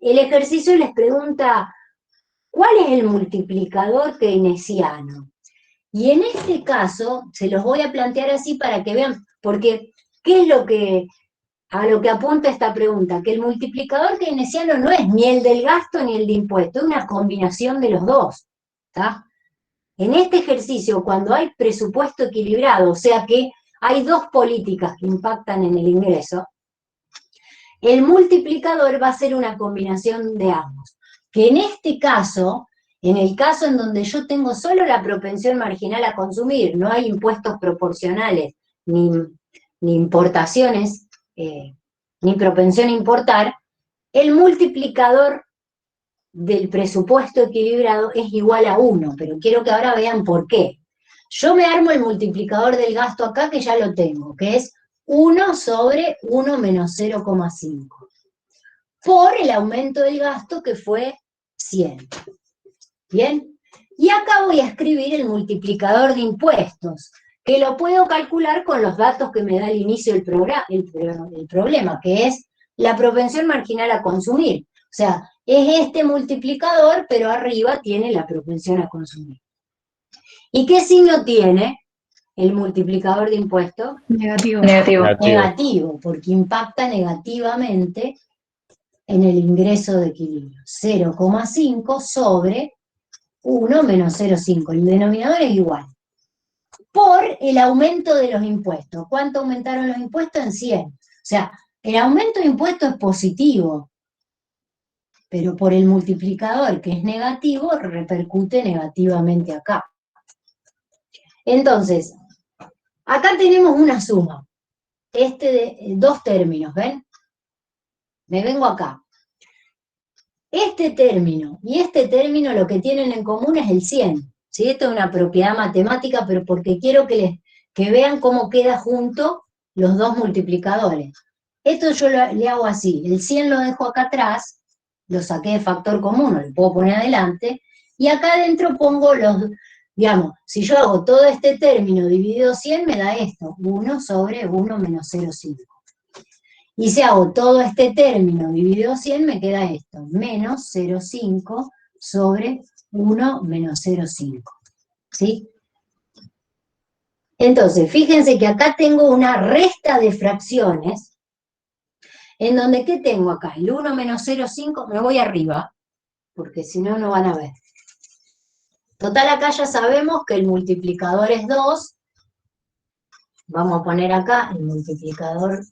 El ejercicio les pregunta, ¿cuál es el multiplicador keynesiano? Y en este caso, se los voy a plantear así para que vean, porque, ¿qué es a lo que apunta esta pregunta? Que el multiplicador keynesiano no es ni el del gasto ni el de impuesto, es una combinación de los dos, ¿está? En este ejercicio, cuando hay presupuesto equilibrado, o sea que hay dos políticas que impactan en el ingreso, el multiplicador va a ser una combinación de ambos. Que en este caso, en el caso en donde yo tengo solo la propensión marginal a consumir, no hay impuestos proporcionales, ni importaciones, ni propensión a importar, el multiplicador del presupuesto equilibrado es igual a 1, pero quiero que ahora vean por qué. Yo me armo el multiplicador del gasto acá, que ya lo tengo, que es 1 sobre 1 menos 0,5, por el aumento del gasto que fue 100. ¿Bien? Y acá voy a escribir el multiplicador de impuestos, que lo puedo calcular con los datos que me da al inicio el problema, que es la propensión marginal a consumir. O sea, es este multiplicador, pero arriba tiene la propensión a consumir. ¿Y qué signo tiene el multiplicador de impuestos? Negativo. Negativo, porque impacta negativamente en el ingreso de equilibrio. 0,5 sobre 1 menos 0,5. El denominador es igual. Por el aumento de los impuestos. ¿Cuánto aumentaron los impuestos? En 100. O sea, el aumento de impuestos es positivo, pero por el multiplicador, que es negativo, repercute negativamente acá. Entonces, acá tenemos una suma. Dos términos, ¿ven? Me vengo acá. Este término y este término lo que tienen en común es el 100. ¿Sí? Esto es una propiedad matemática, pero porque quiero que vean cómo queda junto los dos multiplicadores. Esto yo le hago así. El 100 lo dejo acá atrás, lo saqué de factor común, lo puedo poner adelante, y acá adentro pongo digamos, si yo hago todo este término dividido 100, me da esto, 1 sobre 1 menos 0,5. Y si hago todo este término dividido 100, me queda esto, menos 0,5 sobre 1 menos 0,5. ¿Sí? Entonces, fíjense que acá tengo una resta de fracciones, en donde, ¿qué tengo acá? El 1 menos 0,5, me voy arriba, porque si no, no van a ver. Total, acá ya sabemos que el multiplicador es 2. Vamos a poner acá el multiplicador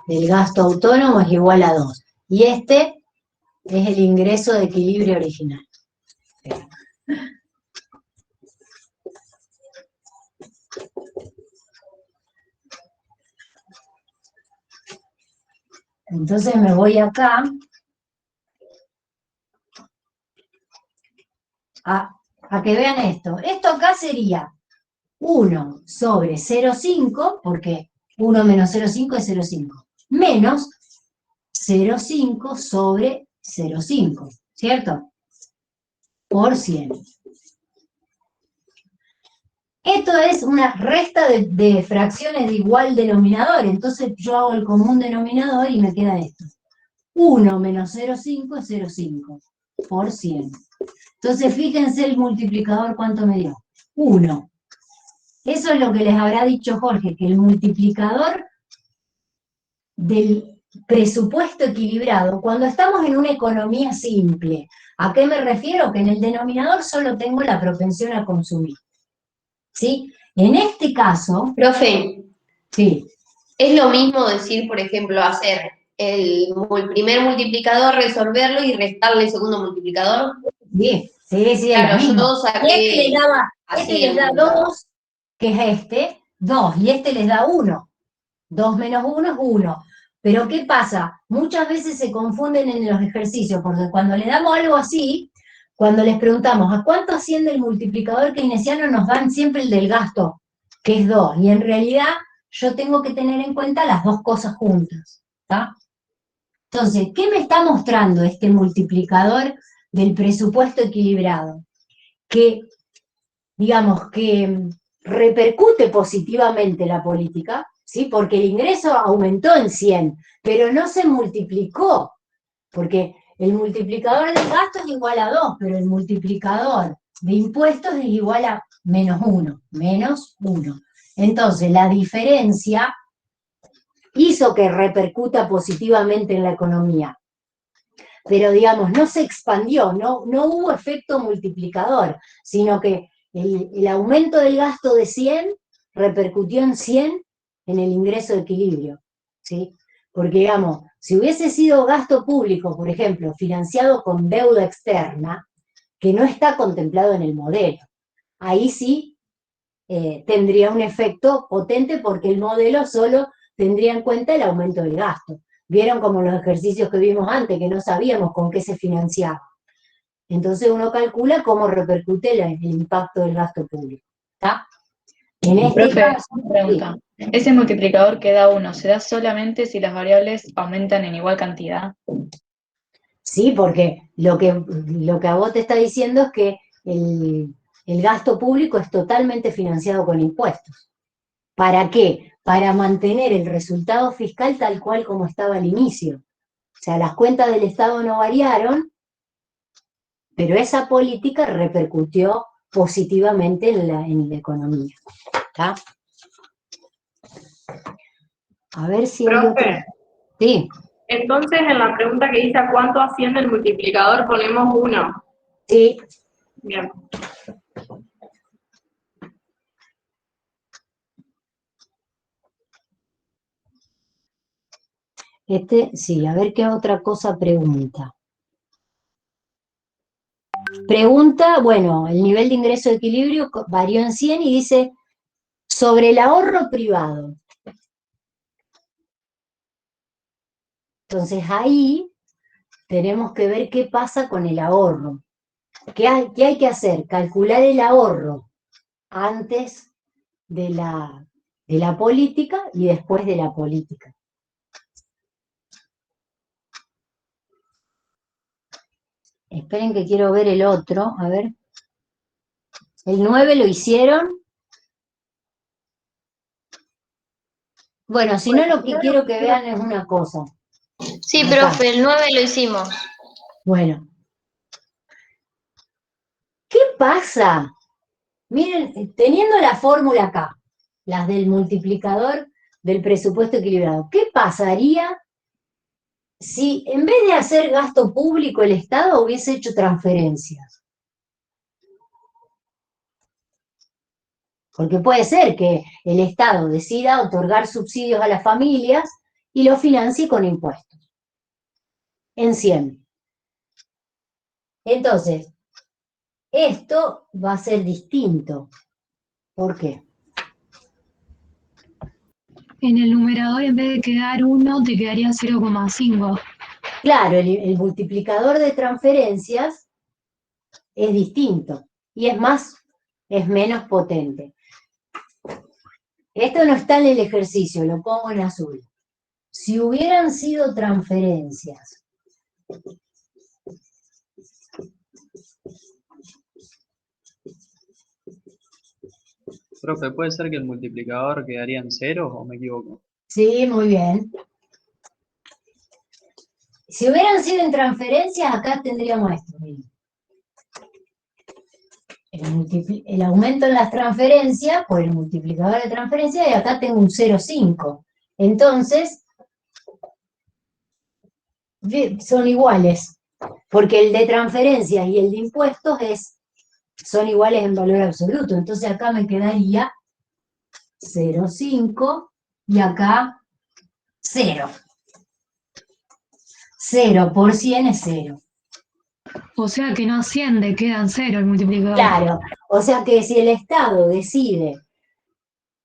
del gasto autónomo es igual a 2. Y este es el ingreso de equilibrio original. Entonces me voy acá a que vean esto. Esto acá sería 1 sobre 0,5, porque 1 menos 0,5 es 0,5, menos 0,5 sobre 0,5, ¿cierto? Por 100. Esto es una resta de fracciones de igual denominador, entonces yo hago el común denominador y me queda esto. 1 menos 0,5 es 0,5 por 100. Entonces fíjense el multiplicador cuánto me dio. 1. Eso es lo que les habrá dicho Jorge, que el multiplicador del presupuesto equilibrado, cuando estamos en una economía simple, ¿a qué me refiero? Que en el denominador solo tengo la propensión a consumir. ¿Sí? En este caso, Profe, sí, es lo mismo decir, por ejemplo, hacer el primer multiplicador, resolverlo y restarle el segundo multiplicador. sí, es Claro, lo mismo. yo saqué Este les da 2, que es 2, y este les da 1. 2 menos 1 es 1. Pero ¿qué pasa? Muchas veces se confunden en los ejercicios, porque cuando le damos algo así, cuando les preguntamos ¿a cuánto asciende el multiplicador keynesiano? Nos dan siempre el del gasto, que es 2. Y en realidad yo tengo que tener en cuenta las dos cosas juntas. ¿Está? Entonces, ¿qué me está mostrando este multiplicador del presupuesto equilibrado? Que, digamos, que repercute positivamente la política, ¿sí? Porque el ingreso aumentó en 100, pero no se multiplicó, porque el multiplicador del gasto es igual a 2, pero el multiplicador de impuestos es igual a menos 1. Entonces, la diferencia hizo que repercuta positivamente en la economía. Pero, digamos, no se expandió, no hubo efecto multiplicador, sino que el aumento del gasto de 100 repercutió en 100 en el ingreso de equilibrio, ¿sí? Porque, digamos, si hubiese sido gasto público, por ejemplo, financiado con deuda externa, que no está contemplado en el modelo, ahí sí tendría un efecto potente porque el modelo solo tendría en cuenta el aumento del gasto. Vieron como los ejercicios que vimos antes, que no sabíamos con qué se financiaba. Entonces uno calcula cómo repercute el impacto del gasto público. ¿Está? En este Profe, caso, pregunta. ¿Ese multiplicador que da 1 se da solamente si las variables aumentan en igual cantidad? sí, porque lo que a vos te está diciendo es que el gasto público es totalmente financiado con impuestos. ¿Para qué? Para mantener el resultado fiscal tal cual como estaba al inicio. O sea, las cuentas del Estado no variaron, pero esa política repercutió positivamente en la economía. ¿Está? A ver si hay otro. Profe, Sí, entonces en la pregunta que dice ¿a cuánto asciende el multiplicador? Ponemos 1. sí. Bien. Sí, a ver qué otra cosa pregunta. Pregunta, bueno, el nivel de ingreso de equilibrio varió en 100 y dice, sobre el ahorro privado. Entonces ahí tenemos que ver qué pasa con el ahorro. ¿Qué hay que hacer? Calcular el ahorro antes de la política y después de la política. Esperen que quiero ver el otro, a ver. El 9 lo hicieron. Bueno, si no, lo que quiero que vean es una cosa. Sí, Acá. profe, el 9 lo hicimos. Bueno. ¿Qué pasa? Miren, teniendo la fórmula acá, las del multiplicador del presupuesto equilibrado, ¿qué pasaría si en vez de hacer gasto público el Estado hubiese hecho transferencias? Porque puede ser que el Estado decida otorgar subsidios a las familias y lo financie con impuestos. En 100. Entonces, esto va a ser distinto. ¿Por qué? En el numerador, en vez de quedar 1, te quedaría 0,5. Claro, el multiplicador de transferencias es distinto y es menos potente. Esto no está en el ejercicio, lo pongo en azul. Si hubieran sido transferencias, Profe, ¿puede ser que el multiplicador quedaría en 0 o me equivoco? sí, muy bien. Si hubieran sido en transferencias, acá tendríamos esto. Miren. El aumento en las transferencias por el multiplicador de transferencias y acá tengo un 0,5. Entonces, son iguales, porque el de transferencias y el de impuestos son iguales en valor absoluto. Entonces acá me quedaría 0,5 y acá 0. 0 por 100 es 0. O sea que no asciende, queda en 0 el multiplicador. Claro, o sea que si el Estado decide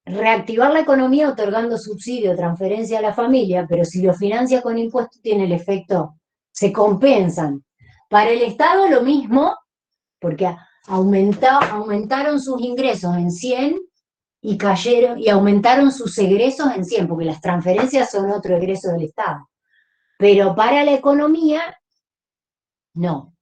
reactivar la economía otorgando subsidio, transferencia a la familia, pero si lo financia con impuestos tiene el efecto, se compensan. Para el Estado lo mismo, porque aumentaron sus ingresos en 100 y aumentaron sus egresos en 100, porque las transferencias son otro egreso del Estado. Pero para la economía, no.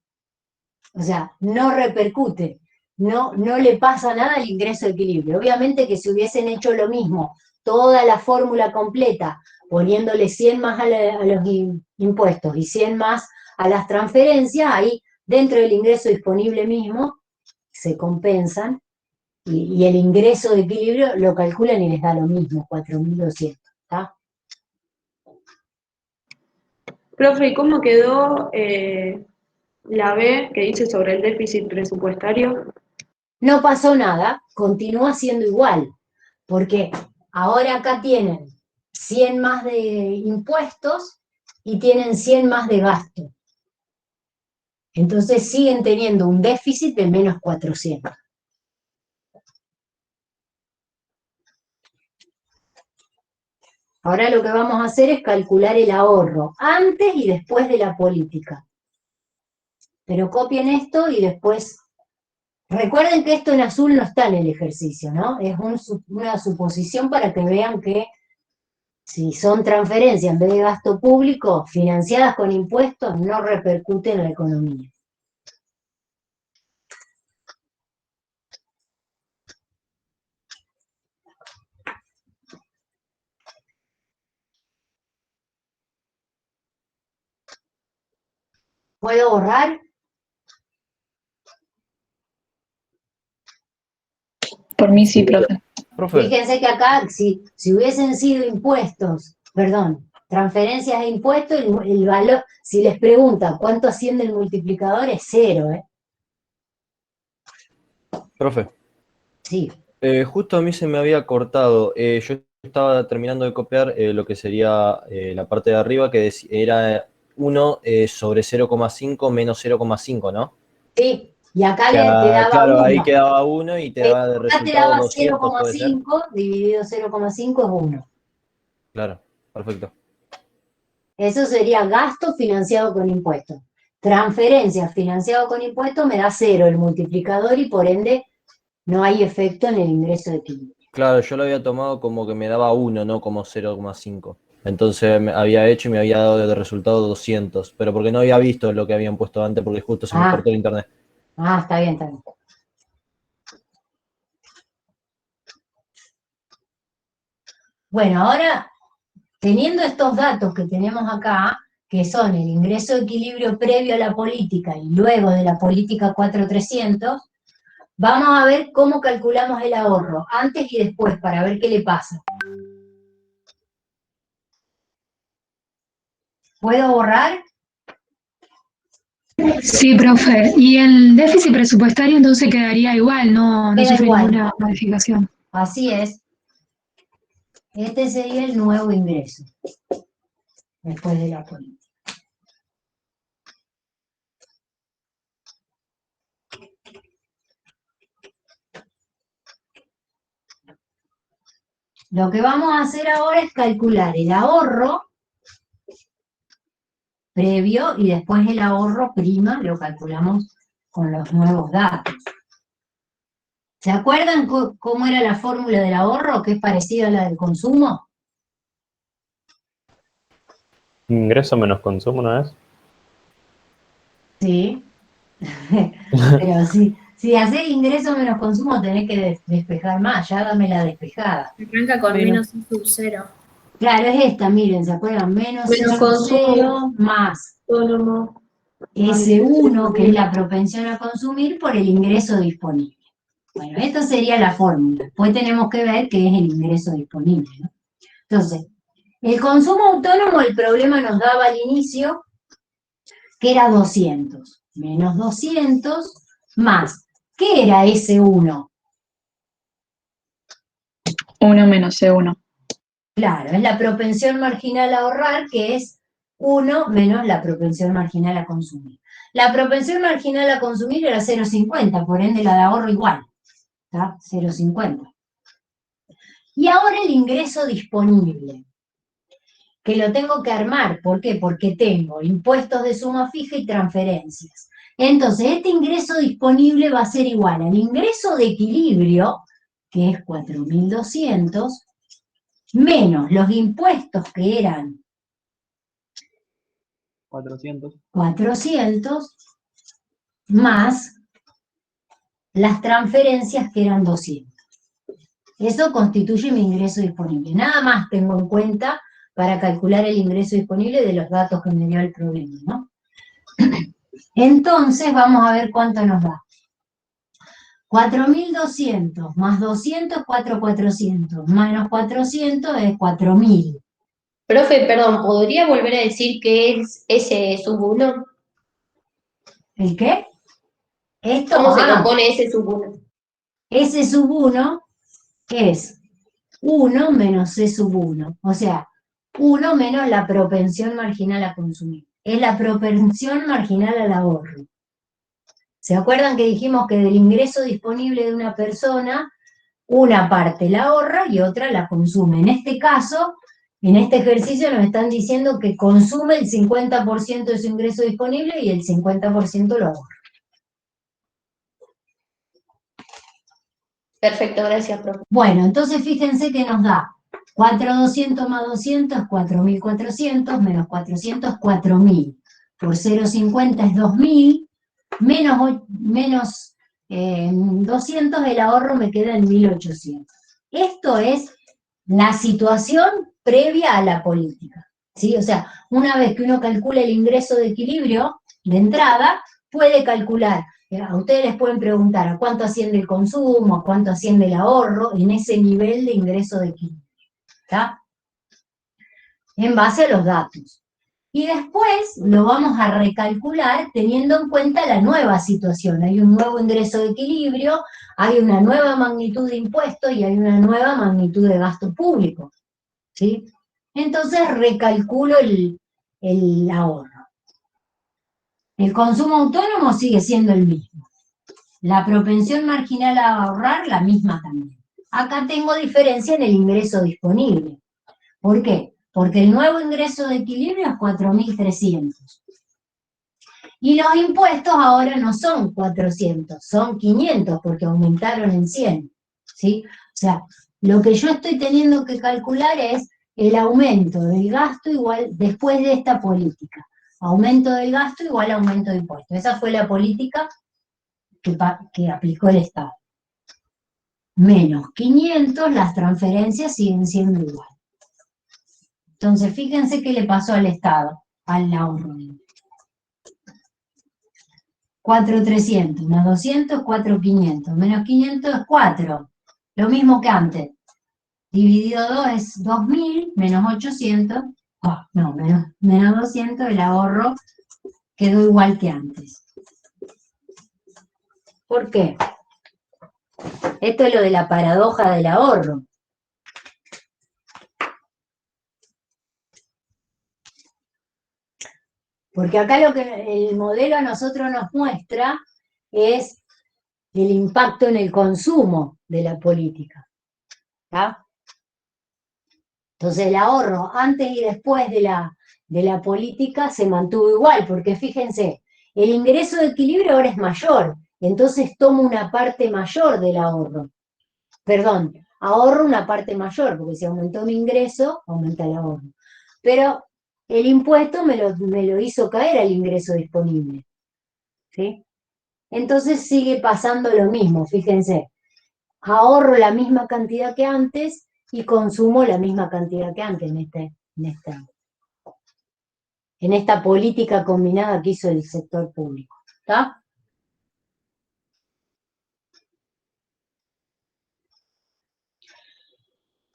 O sea, no repercute. No le pasa nada al ingreso de equilibrio. Obviamente que si hubiesen hecho lo mismo, toda la fórmula completa, poniéndole 100 más a los impuestos y 100 más a las transferencias, ahí dentro del ingreso disponible mismo se compensan y el ingreso de equilibrio lo calculan y les da lo mismo, 4.200, ¿está? Profe, ¿y cómo quedó la B que dice sobre el déficit presupuestario? No pasó nada, continúa siendo igual, porque ahora acá tienen 100 más de impuestos y tienen 100 más de gasto. Entonces siguen teniendo un déficit de menos 400. Ahora lo que vamos a hacer es calcular el ahorro antes y después de la política. Pero copien esto y después... Recuerden que esto en azul no está en el ejercicio, ¿no? Es una suposición para que vean que si son transferencias en vez de gasto público, financiadas con impuestos, no repercuten en la economía. ¿Puedo borrar? Por mí sí, profe. Profe, Fíjense que acá, si hubiesen sido impuestos, perdón, transferencias de impuestos, el valor, si les preguntan cuánto asciende el multiplicador, es 0, ¿eh? profe, Sí. justo a mí se me había cortado. Yo estaba terminando de copiar lo que sería la parte de arriba, que era 1 sobre 0,5 menos 0,5, ¿no? Sí, y acá te daba Claro, 1. ahí quedaba 1 y te daba de Acá te resultado daba 200, ¿puede ser? 0,5, dividido 0,5 es 1. Claro, perfecto. Eso sería gasto financiado con impuestos. Transferencia financiado con impuestos me da 0 el multiplicador y por ende no hay efecto en el ingreso de equilibrio. Claro, yo lo había tomado como que me daba 1, no como 0,5. Entonces me había hecho y me había dado de resultado 200, pero porque no había visto lo que habían puesto antes porque justo se me cortó el internet. Está bien, está bien. Bueno, ahora, teniendo estos datos que tenemos acá, que son el ingreso de equilibrio previo a la política y luego de la política 4300, vamos a ver cómo calculamos el ahorro, antes y después, para ver qué le pasa. ¿Puedo borrar? Sí, profe. Y el déficit presupuestario entonces quedaría igual, no Queda sufre igual. ninguna modificación. Así es. Este sería el nuevo ingreso, después de la política. Lo que vamos a hacer ahora es calcular el ahorro previo y después el ahorro prima, lo calculamos con los nuevos datos. ¿Se acuerdan cómo era la fórmula del ahorro, que es parecida a la del consumo? Ingreso menos consumo, ¿no es? Sí. Pero si hacer ingreso menos consumo tenés que despejar más, ya dame la despejada. Arranca con menos I sub 0. Claro, es esta, miren, ¿se acuerdan? Menos Menos I sub consumo. 0 más Autónomo. S1, que es la propensión a consumir, por el ingreso disponible. Bueno, esta sería la fórmula. Después tenemos que ver qué es el ingreso disponible, ¿no? Entonces, el consumo autónomo, el problema nos daba al inicio, que era 200. Menos 200 más. ¿Qué era S1? 1 menos C1. Claro, es la propensión marginal a ahorrar, que es 1 menos la propensión marginal a consumir. La propensión marginal a consumir era 0,50, por ende la de ahorro igual. ¿Está? 0,50. Y ahora el ingreso disponible, que lo tengo que armar. ¿Por qué? Porque tengo impuestos de suma fija y transferencias. Entonces, este ingreso disponible va a ser igual al ingreso de equilibrio, que es 4.200, menos los impuestos que eran 400. 400, más las transferencias que eran 200. Eso constituye mi ingreso disponible. Nada más tengo en cuenta para calcular el ingreso disponible de los datos que me dio el problema, ¿no? Entonces, vamos a ver cuánto nos da. 4.200 más 200, 4.400, menos 400 es 4.000. Profe, perdón, ¿podría volver a decir qué es ese sub 1? ¿El qué? Esto, ¿Cómo se compone ese sub 1? ese sub 1 es 1 menos C sub 1, o sea, 1 menos la propensión marginal a consumir. Es la propensión marginal al ahorro. ¿Se acuerdan que dijimos que del ingreso disponible de una persona, una parte la ahorra y otra la consume? En este caso, en este ejercicio nos están diciendo que consume el 50% de su ingreso disponible y el 50% lo ahorra. Perfecto, gracias, profe. Bueno, entonces fíjense que nos da 4.200 más 200 es 4.400, menos 400, 4.000. Por 0,50 es 2.000, menos 200, el ahorro me queda en 1.800. Esto es la situación previa a la política, ¿sí? O sea, una vez que uno calcula el ingreso de equilibrio de entrada, puede calcular. A ustedes les pueden preguntar a cuánto asciende el consumo, a cuánto asciende el ahorro en ese nivel de ingreso de equilibrio, ¿está? En base a los datos. Y después lo vamos a recalcular teniendo en cuenta la nueva situación. Hay un nuevo ingreso de equilibrio, hay una nueva magnitud de impuestos y hay una nueva magnitud de gasto público, ¿sí? Entonces recalculo el ahorro. El consumo autónomo sigue siendo el mismo. La propensión marginal a ahorrar, la misma también. Acá tengo diferencia en el ingreso disponible. ¿Por qué? Porque el nuevo ingreso de equilibrio es 4.300. Y los impuestos ahora no son 400, son 500 porque aumentaron en 100. ¿Sí? O sea, lo que yo estoy teniendo que calcular es el aumento del gasto igual después de esta política. Aumento del gasto igual a aumento de impuestos. Esa fue la política que aplicó el Estado. Menos 500, las transferencias siguen siendo igual. Entonces, fíjense qué le pasó al Estado, al ahorro. 4.300 más 200, 4.500. Menos 500 es 4. Lo mismo que antes. Dividido 2 es 2.000, menos 800. No, menos 200, el ahorro quedó igual que antes. ¿Por qué? Esto es lo de la paradoja del ahorro. Porque acá lo que el modelo a nosotros nos muestra es el impacto en el consumo de la política. ¿Está? Entonces el ahorro antes y después de la política se mantuvo igual, porque fíjense, el ingreso de equilibrio ahora es mayor, entonces tomo una parte mayor del ahorro. Perdón, ahorro una parte mayor, porque si aumentó mi ingreso, aumenta el ahorro. Pero el impuesto me lo hizo caer al ingreso disponible. ¿Sí? Entonces sigue pasando lo mismo, fíjense. Ahorro la misma cantidad que antes y consumo la misma cantidad que antes en esta política combinada que hizo el sector público. ¿Está?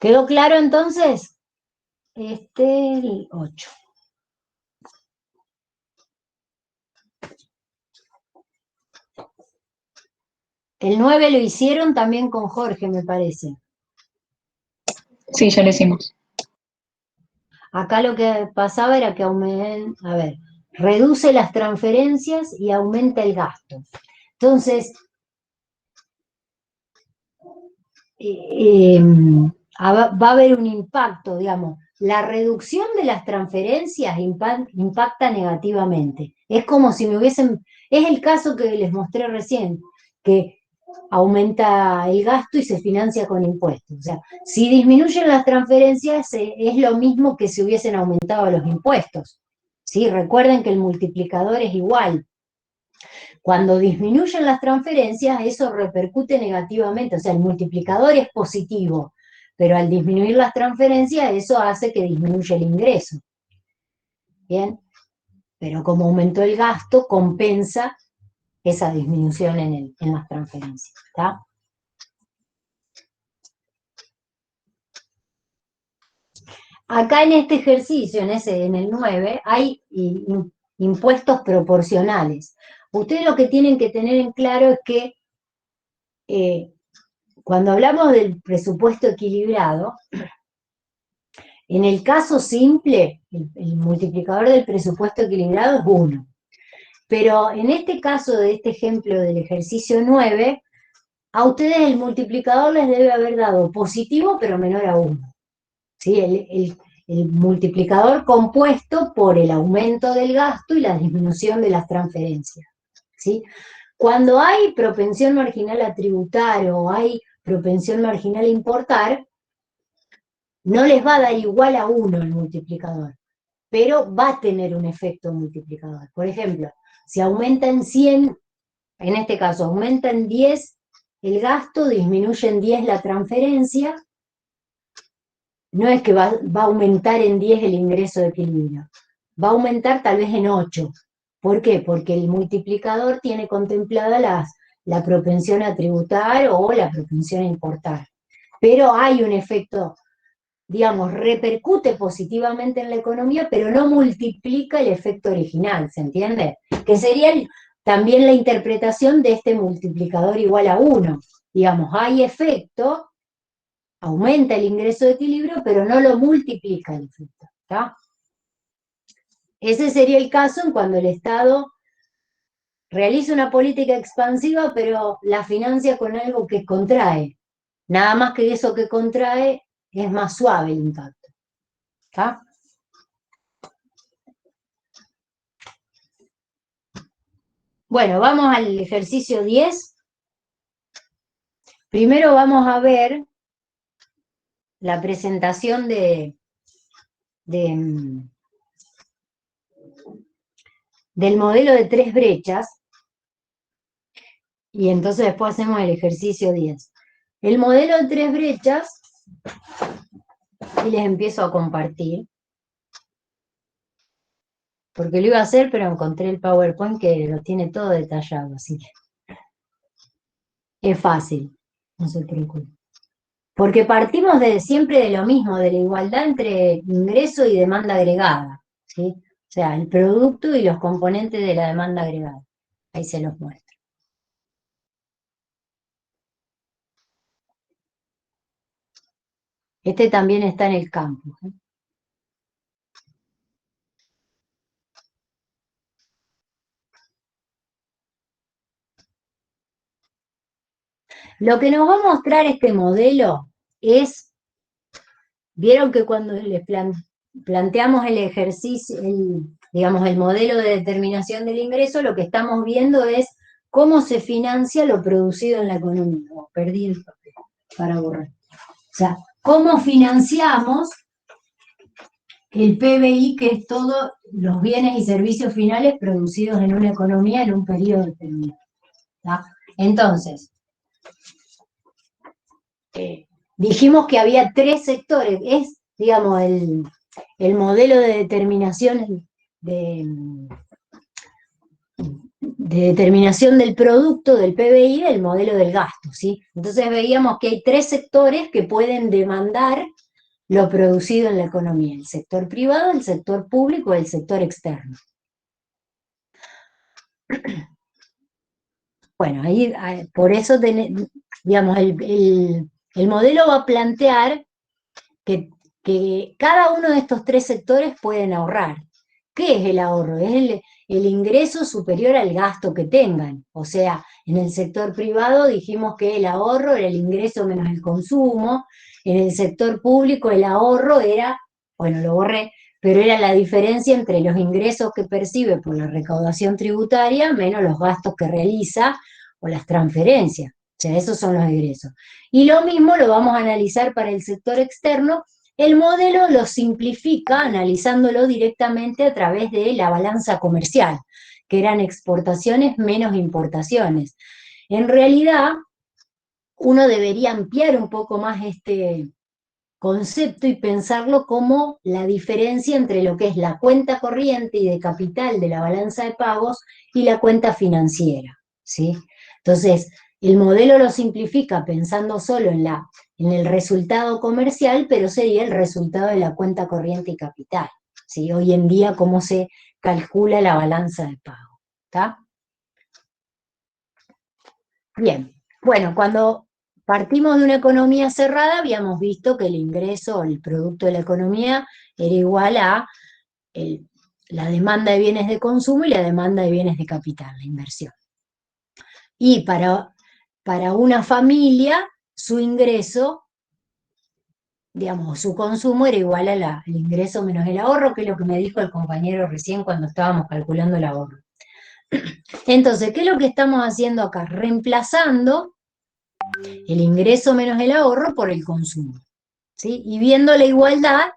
¿Quedó claro entonces? El 8. El 9 lo hicieron también con Jorge, me parece. Sí, ya lo hicimos. Acá lo que pasaba era que reduce las transferencias y aumenta el gasto. Entonces, va a haber un impacto, digamos. La reducción de las transferencias impacta negativamente. Es como si es el caso que les mostré recién, que aumenta el gasto y se financia con impuestos. O sea, si disminuyen las transferencias, es lo mismo que si hubiesen aumentado los impuestos. ¿Sí? Recuerden que el multiplicador es igual. Cuando disminuyen las transferencias, eso repercute negativamente, o sea, el multiplicador es positivo, pero al disminuir las transferencias, eso hace que disminuya el ingreso. ¿Bien? Pero como aumentó el gasto, compensa esa disminución en las transferencias. ¿Está? Acá en este ejercicio, en el 9, hay impuestos proporcionales. Ustedes lo que tienen que tener en claro es que cuando hablamos del presupuesto equilibrado, en el caso simple, el multiplicador del presupuesto equilibrado es 1. Pero en este caso de este ejemplo del ejercicio 9, a ustedes el multiplicador les debe haber dado positivo, pero menor a 1. ¿Sí? El multiplicador compuesto por el aumento del gasto y la disminución de las transferencias. ¿Sí? Cuando hay propensión marginal a tributar o hay propensión marginal a importar, no les va a dar igual a 1 el multiplicador, pero va a tener un efecto multiplicador. Por ejemplo, si aumenta en 100, en este caso aumenta en 10 el gasto, disminuye en 10 la transferencia, no es que va a aumentar en 10 el ingreso de equilibrio, va a aumentar tal vez en 8. ¿Por qué? Porque el multiplicador tiene contemplada la propensión a tributar o la propensión a importar. Pero hay un efecto, digamos, repercute positivamente en la economía, pero no multiplica el efecto original, ¿se entiende? Que sería también la interpretación de este multiplicador igual a 1. Digamos, hay efecto, aumenta el ingreso de equilibrio, pero no lo multiplica el efecto, ¿está? Ese sería el caso en cuando el Estado realiza una política expansiva, pero la financia con algo que contrae. Nada más que eso que contrae es más suave el impacto. ¿Está? Bueno, vamos al ejercicio 10. Primero vamos a ver la presentación del modelo de 3 brechas, y entonces después hacemos el ejercicio 10. El modelo de 3 brechas, y les empiezo a compartir, porque lo iba a hacer, pero encontré el PowerPoint que lo tiene todo detallado, así que es fácil, no se preocupen. Porque partimos siempre de lo mismo, de la igualdad entre ingreso y demanda agregada, ¿sí? O sea, el producto y los componentes de la demanda agregada. Ahí se los muestro. Este también está en el campus, ¿eh? Lo que nos va a mostrar este modelo es, vieron que cuando les planteamos el ejercicio, digamos, el modelo de determinación del ingreso, lo que estamos viendo es cómo se financia lo producido en la economía. Oh, perdí el papel para borrar. O sea, cómo financiamos el PBI, que es todos los bienes y servicios finales producidos en una economía en un periodo determinado. ¿Tá? Entonces, dijimos que había 3 sectores, es, digamos, el modelo de determinación de determinación del producto, del PBI, el modelo del gasto, ¿sí? Entonces veíamos que hay 3 sectores que pueden demandar lo producido en la economía: el sector privado, el sector público y el sector externo. Bueno, ahí por eso, digamos, el modelo va a plantear que cada uno de estos tres sectores pueden ahorrar. ¿Qué es el ahorro? Es el ingreso superior al gasto que tengan. O sea, en el sector privado dijimos que el ahorro era el ingreso menos el consumo, en el sector público el ahorro era, bueno, lo borré, pero era la diferencia entre los ingresos que percibe por la recaudación tributaria menos los gastos que realiza o las transferencias. O sea, esos son los ingresos. Y lo mismo lo vamos a analizar para el sector externo. El modelo lo simplifica analizándolo directamente a través de la balanza comercial, que eran exportaciones menos importaciones. En realidad, uno debería ampliar un poco más este concepto y pensarlo como la diferencia entre lo que es la cuenta corriente y de capital de la balanza de pagos y la cuenta financiera, ¿sí? Entonces, el modelo lo simplifica pensando solo en el resultado comercial, pero sería el resultado de la cuenta corriente y capital, ¿sí? Hoy en día, cómo se calcula la balanza de pago, ¿está? Bien, bueno, cuando partimos de una economía cerrada, habíamos visto que el ingreso, el producto de la economía, era igual a la demanda de bienes de consumo y la demanda de bienes de capital, la inversión. Y para una familia, su ingreso, digamos, su consumo era igual al ingreso menos el ahorro, que es lo que me dijo el compañero recién cuando estábamos calculando el ahorro. Entonces, ¿qué es lo que estamos haciendo acá? Reemplazando el ingreso menos el ahorro por el consumo, ¿sí? Y viendo la igualdad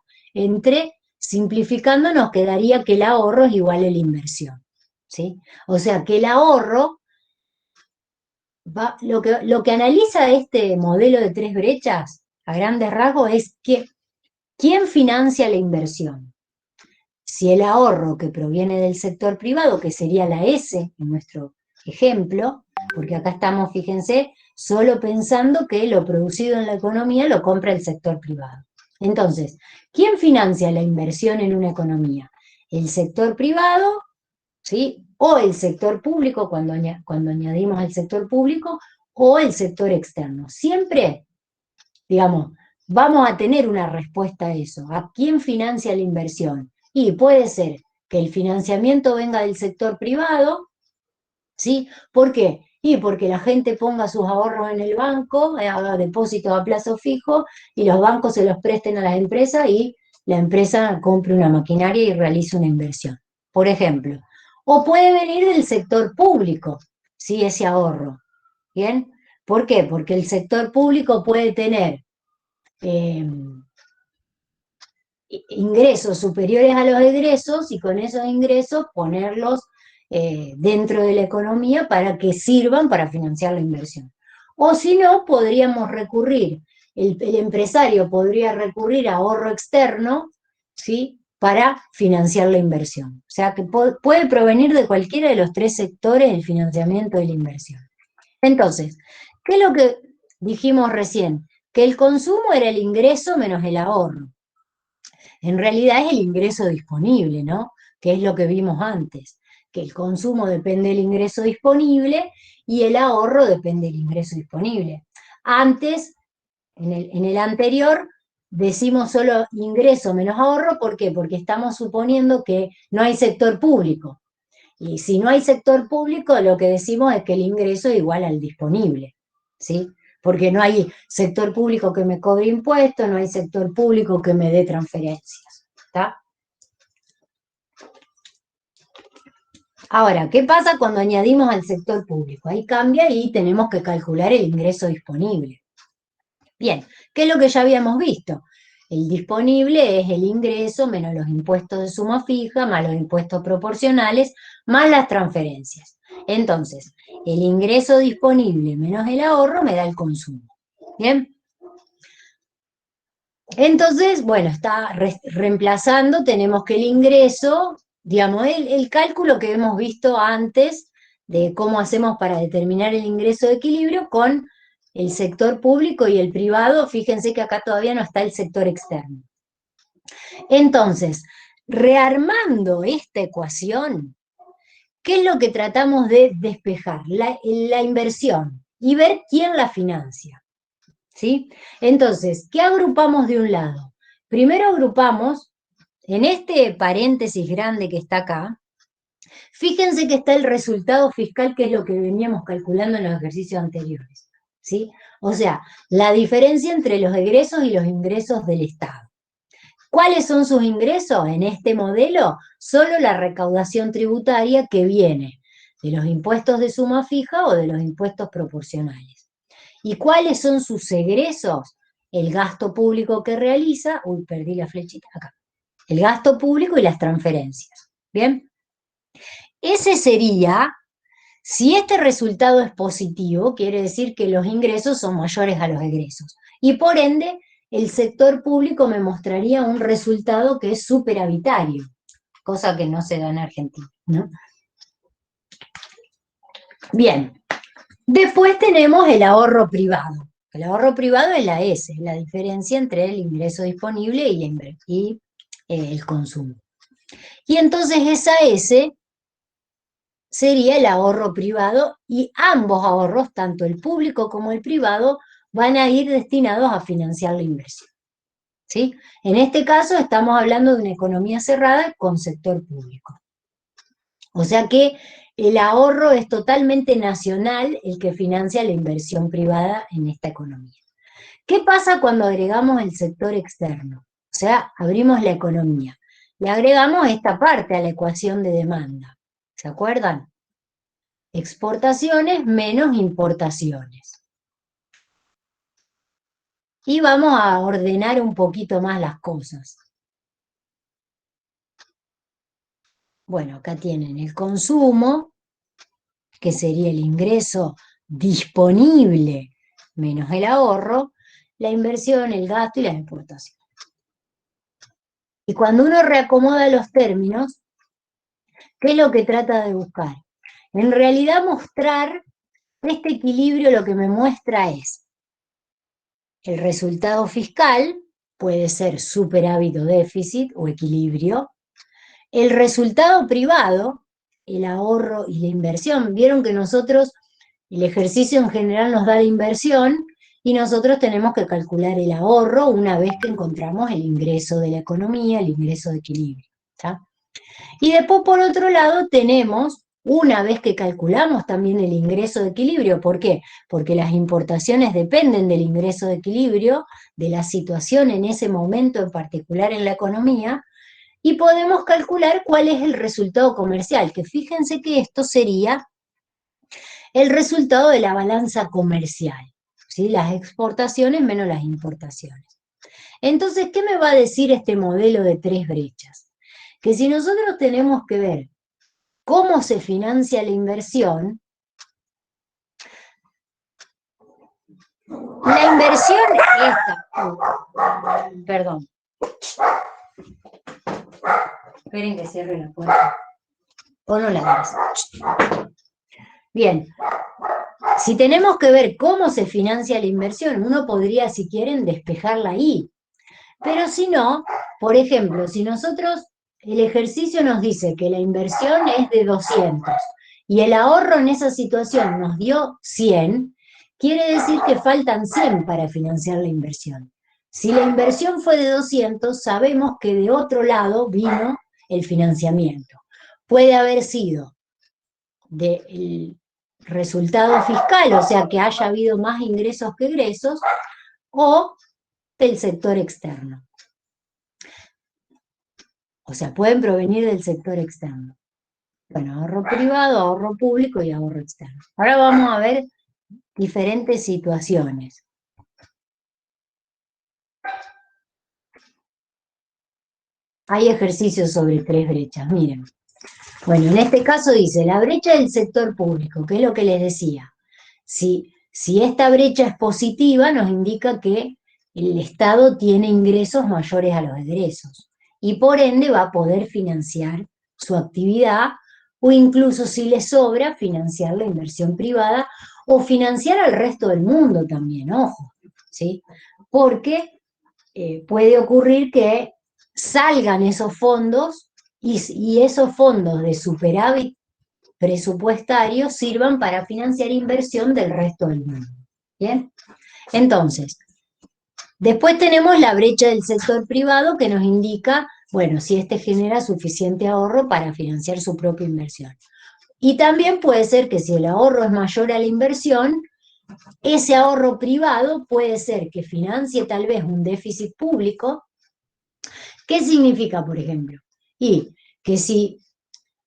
simplificando nos quedaría que el ahorro es igual a la inversión, ¿sí? O sea, que el ahorro, lo que analiza este modelo de tres brechas, a grandes rasgos, es que ¿quién financia la inversión? Si el ahorro que proviene del sector privado, que sería la S en nuestro ejemplo, porque acá estamos, fíjense, solo pensando que lo producido en la economía lo compra el sector privado. Entonces, ¿quién financia la inversión en una economía? ¿El sector privado, ¿sí? O el sector público, cuando añadimos el sector público, o el sector externo. Siempre, digamos, vamos a tener una respuesta a eso. ¿A quién financia la inversión? Y puede ser que el financiamiento venga del sector privado, ¿sí? ¿Por qué? Y porque la gente ponga sus ahorros en el banco, haga depósitos a plazo fijo, y los bancos se los presten a las empresas y la empresa compre una maquinaria y realice una inversión, por ejemplo. O puede venir del sector público, ¿sí? Ese ahorro, ¿bien? ¿Por qué? Porque el sector público puede tener ingresos superiores a los egresos y con esos ingresos ponerlos dentro de la economía para que sirvan para financiar la inversión. O si no, podríamos recurrir, el empresario podría recurrir a ahorro externo, ¿sí? Para financiar la inversión. O sea que puede provenir de cualquiera de los tres sectores el financiamiento de la inversión. Entonces, ¿qué es lo que dijimos recién? Que el consumo era el ingreso menos el ahorro. En realidad es el ingreso disponible, ¿no? Que es lo que vimos antes, que el consumo depende del ingreso disponible y el ahorro depende del ingreso disponible. Antes, en el anterior, decimos solo ingreso menos ahorro, ¿por qué? Porque estamos suponiendo que no hay sector público. Y si no hay sector público, lo que decimos es que el ingreso es igual al disponible, ¿sí? Porque no hay sector público que me cobre impuestos, no hay sector público que me dé transferencias, ¿está? Ahora, ¿qué pasa cuando añadimos al sector público? Ahí cambia y tenemos que calcular el ingreso disponible. Bien, ¿qué es lo que ya habíamos visto? El disponible es el ingreso menos los impuestos de suma fija, más los impuestos proporcionales, más las transferencias. Entonces, el ingreso disponible menos el ahorro me da el consumo. ¿Bien? Entonces, bueno, está reemplazando, tenemos que el ingreso, digamos, el cálculo que hemos visto antes de cómo hacemos para determinar el ingreso de equilibrio con el sector público y el privado, fíjense que acá todavía no está el sector externo. Entonces, rearmando esta ecuación, ¿qué es lo que tratamos de despejar? La inversión y ver quién la financia, ¿sí? Entonces, ¿qué agrupamos de un lado? Primero agrupamos, en este paréntesis grande que está acá, fíjense que está el resultado fiscal, que es lo que veníamos calculando en los ejercicios anteriores, ¿sí? O sea, la diferencia entre los egresos y los ingresos del Estado. ¿Cuáles son sus ingresos? En este modelo, solo la recaudación tributaria que viene de los impuestos de suma fija o de los impuestos proporcionales. ¿Y cuáles son sus egresos? El gasto público que realiza, uy, perdí la flechita acá, el gasto público y las transferencias, ¿bien? Ese sería, si este resultado es positivo, quiere decir que los ingresos son mayores a los egresos, y por ende, el sector público me mostraría un resultado que es superavitario, cosa que no se da en Argentina, ¿no? Bien, después tenemos el ahorro privado. El ahorro privado es la S, la diferencia entre el ingreso disponible y el consumo. Y entonces esa S sería el ahorro privado, y ambos ahorros, tanto el público como el privado, van a ir destinados a financiar la inversión, ¿sí? En este caso estamos hablando de una economía cerrada con sector público. O sea que el ahorro es totalmente nacional el que financia la inversión privada en esta economía. ¿Qué pasa cuando agregamos el sector externo? O sea, abrimos la economía. Le agregamos esta parte a la ecuación de demanda. ¿Se acuerdan? Exportaciones menos importaciones. Y vamos a ordenar un poquito más las cosas. Bueno, acá tienen el consumo, que sería el ingreso disponible menos el ahorro, la inversión, el gasto y las exportaciones. Y cuando uno reacomoda los términos, ¿qué es lo que trata de buscar? En realidad mostrar este equilibrio, lo que me muestra es el resultado fiscal, puede ser superávit o déficit o equilibrio, el resultado privado, el ahorro y la inversión. Vieron que nosotros, el ejercicio en general nos da la inversión y nosotros tenemos que calcular el ahorro una vez que encontramos el ingreso de la economía, el ingreso de equilibrio, ¿tá? Y después, por otro lado, tenemos, una vez que calculamos también el ingreso de equilibrio, ¿por qué? Porque las importaciones dependen del ingreso de equilibrio, de la situación en ese momento en particular en la economía, y podemos calcular cuál es el resultado comercial, que fíjense que esto sería el resultado de la balanza comercial, ¿sí? Las exportaciones menos las importaciones. Entonces, ¿qué me va a decir este modelo de tres brechas? Que si nosotros tenemos que ver cómo se financia la inversión esta, perdón, esperen que cierre la puerta, o no la abras. Bien, si tenemos que ver cómo se financia la inversión, uno podría, si quieren, despejarla ahí, pero si no, por ejemplo, si nosotros, el ejercicio nos dice que la inversión es de 200 y el ahorro en esa situación nos dio 100, quiere decir que faltan 100 para financiar la inversión. Si la inversión fue de 200, sabemos que de otro lado vino el financiamiento. Puede haber sido del resultado fiscal, o sea que haya habido más ingresos que egresos, o del sector externo. O sea, pueden provenir del sector externo. Bueno, ahorro privado, ahorro público y ahorro externo. Ahora vamos a ver diferentes situaciones. Hay ejercicios sobre tres brechas, miren. Bueno, en este caso dice, la brecha del sector público, que es lo que les decía. Si esta brecha es positiva, nos indica que el Estado tiene ingresos mayores a los egresos y por ende va a poder financiar su actividad o incluso si le sobra, financiar la inversión privada o financiar al resto del mundo también, ojo, ¿sí? Porque puede ocurrir que salgan esos fondos y esos fondos de superávit presupuestario sirvan para financiar inversión del resto del mundo. ¿Bien? Entonces, Después tenemos la brecha del sector privado que nos indica, bueno, si este genera suficiente ahorro para financiar su propia inversión. Y también puede ser que si el ahorro es mayor a la inversión, ese ahorro privado puede ser que financie tal vez un déficit público. ¿Qué significa, por ejemplo? Y que si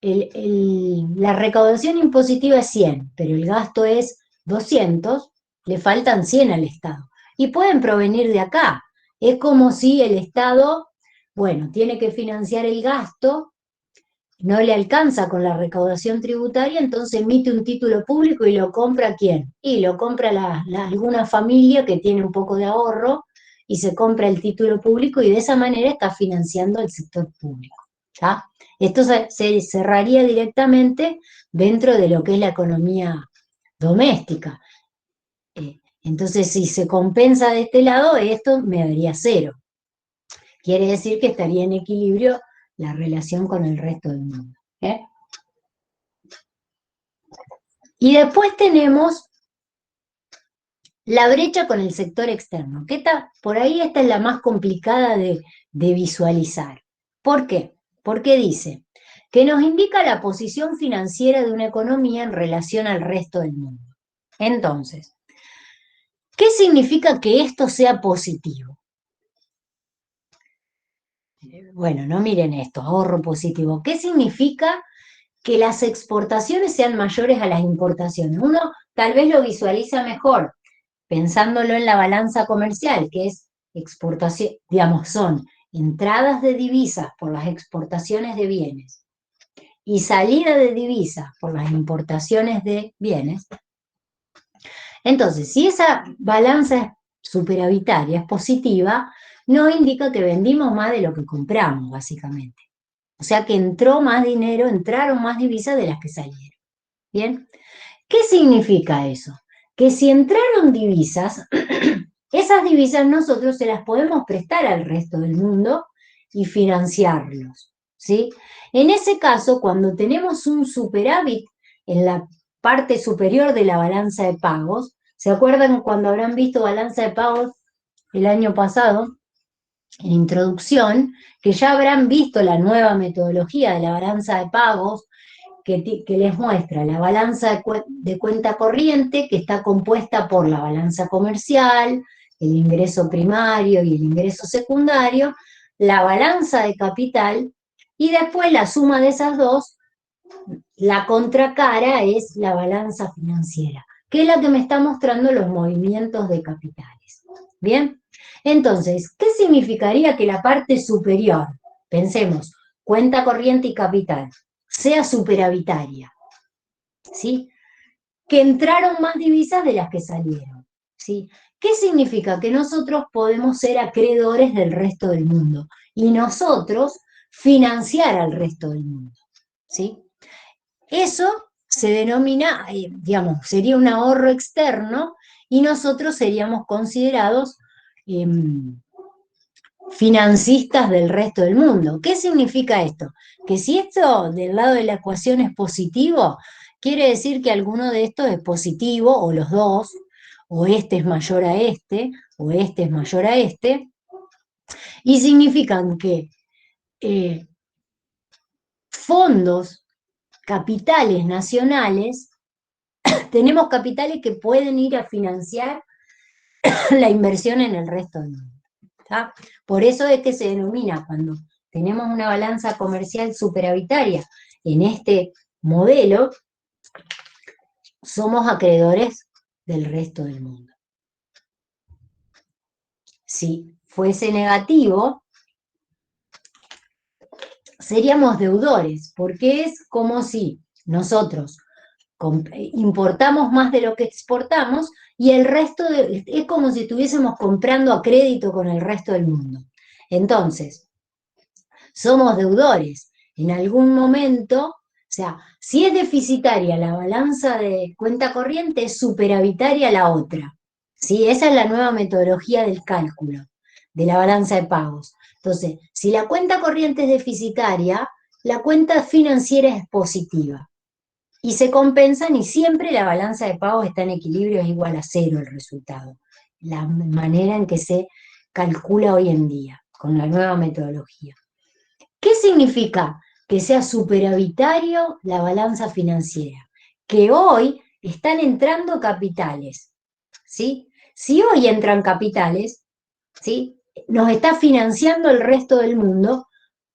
la recaudación impositiva es 100, pero el gasto es 200, le faltan 100 al Estado. Y pueden provenir de acá. Es como si el Estado, bueno, tiene que financiar el gasto, no le alcanza con la recaudación tributaria, entonces emite un título público y lo compra ¿quién? Y lo compra alguna familia que tiene un poco de ahorro y se compra el título público y de esa manera está financiando el sector público. ¿Ya? Esto se cerraría directamente dentro de lo que es la economía doméstica. Entonces, si se compensa de este lado, esto me daría 0. Quiere decir que estaría en equilibrio la relación con el resto del mundo. Y después tenemos la brecha con el sector externo, que por ahí esta es la más complicada de visualizar. ¿Por qué? Porque dice que nos indica la posición financiera de una economía en relación al resto del mundo. Entonces, ¿qué significa que esto sea positivo? Bueno, no miren esto, ahorro positivo. ¿Qué significa que las exportaciones sean mayores a las importaciones? Uno tal vez lo visualiza mejor pensándolo en la balanza comercial, que es exportación, digamos, son entradas de divisas por las exportaciones de bienes y salida de divisas por las importaciones de bienes. Entonces, si esa balanza es superavitaria, es positiva, nos indica que vendimos más de lo que compramos, básicamente. O sea que entró más dinero, entraron más divisas de las que salieron. ¿Bien? ¿Qué significa eso? Que si entraron divisas, esas divisas nosotros se las podemos prestar al resto del mundo y financiarlos, ¿sí? En ese caso, cuando tenemos un superávit en la parte superior de la balanza de pagos, ¿se acuerdan cuando habrán visto balanza de pagos el año pasado? En introducción, que ya habrán visto la nueva metodología de la balanza de pagos, que les muestra la balanza de cuenta corriente, que está compuesta por la balanza comercial, el ingreso primario y el ingreso secundario, la balanza de capital, y después la suma de esas dos, la contracara es la balanza financiera, que es la que me está mostrando los movimientos de capitales. ¿Bien? Entonces, ¿qué significaría que la parte superior, pensemos, cuenta corriente y capital, sea superavitaria? ¿Sí? Que entraron más divisas de las que salieron. ¿Sí? ¿Qué significa? Que nosotros podemos ser acreedores del resto del mundo y nosotros financiar al resto del mundo. ¿Sí? Eso se denomina, digamos, sería un ahorro externo y nosotros seríamos considerados financistas del resto del mundo. ¿Qué significa esto? Que si esto del lado de la ecuación es positivo, quiere decir que alguno de estos es positivo, o los dos, o este es mayor a este, o este es mayor a este, y significan que fondos, capitales nacionales, tenemos capitales que pueden ir a financiar la inversión en el resto del mundo. ¿Tá? Por eso es que se denomina, cuando tenemos una balanza comercial superavitaria en este modelo, somos acreedores del resto del mundo. Si fuese negativo, seríamos deudores, porque es como si nosotros importamos más de lo que exportamos y el resto es como si estuviésemos comprando a crédito con el resto del mundo. Entonces, somos deudores. En algún momento, o sea, si es deficitaria la balanza de cuenta corriente, es superavitaria la otra. ¿Sí? Esa es la nueva metodología del cálculo de la balanza de pagos. Entonces, si la cuenta corriente es deficitaria, la cuenta financiera es positiva. Y se compensan y siempre la balanza de pagos está en equilibrio, es igual a 0 el resultado. La manera en que se calcula hoy en día con la nueva metodología. ¿Qué significa que sea superavitario la balanza financiera? Que hoy están entrando capitales, ¿sí? Si hoy entran capitales, ¿sí?, nos está financiando el resto del mundo,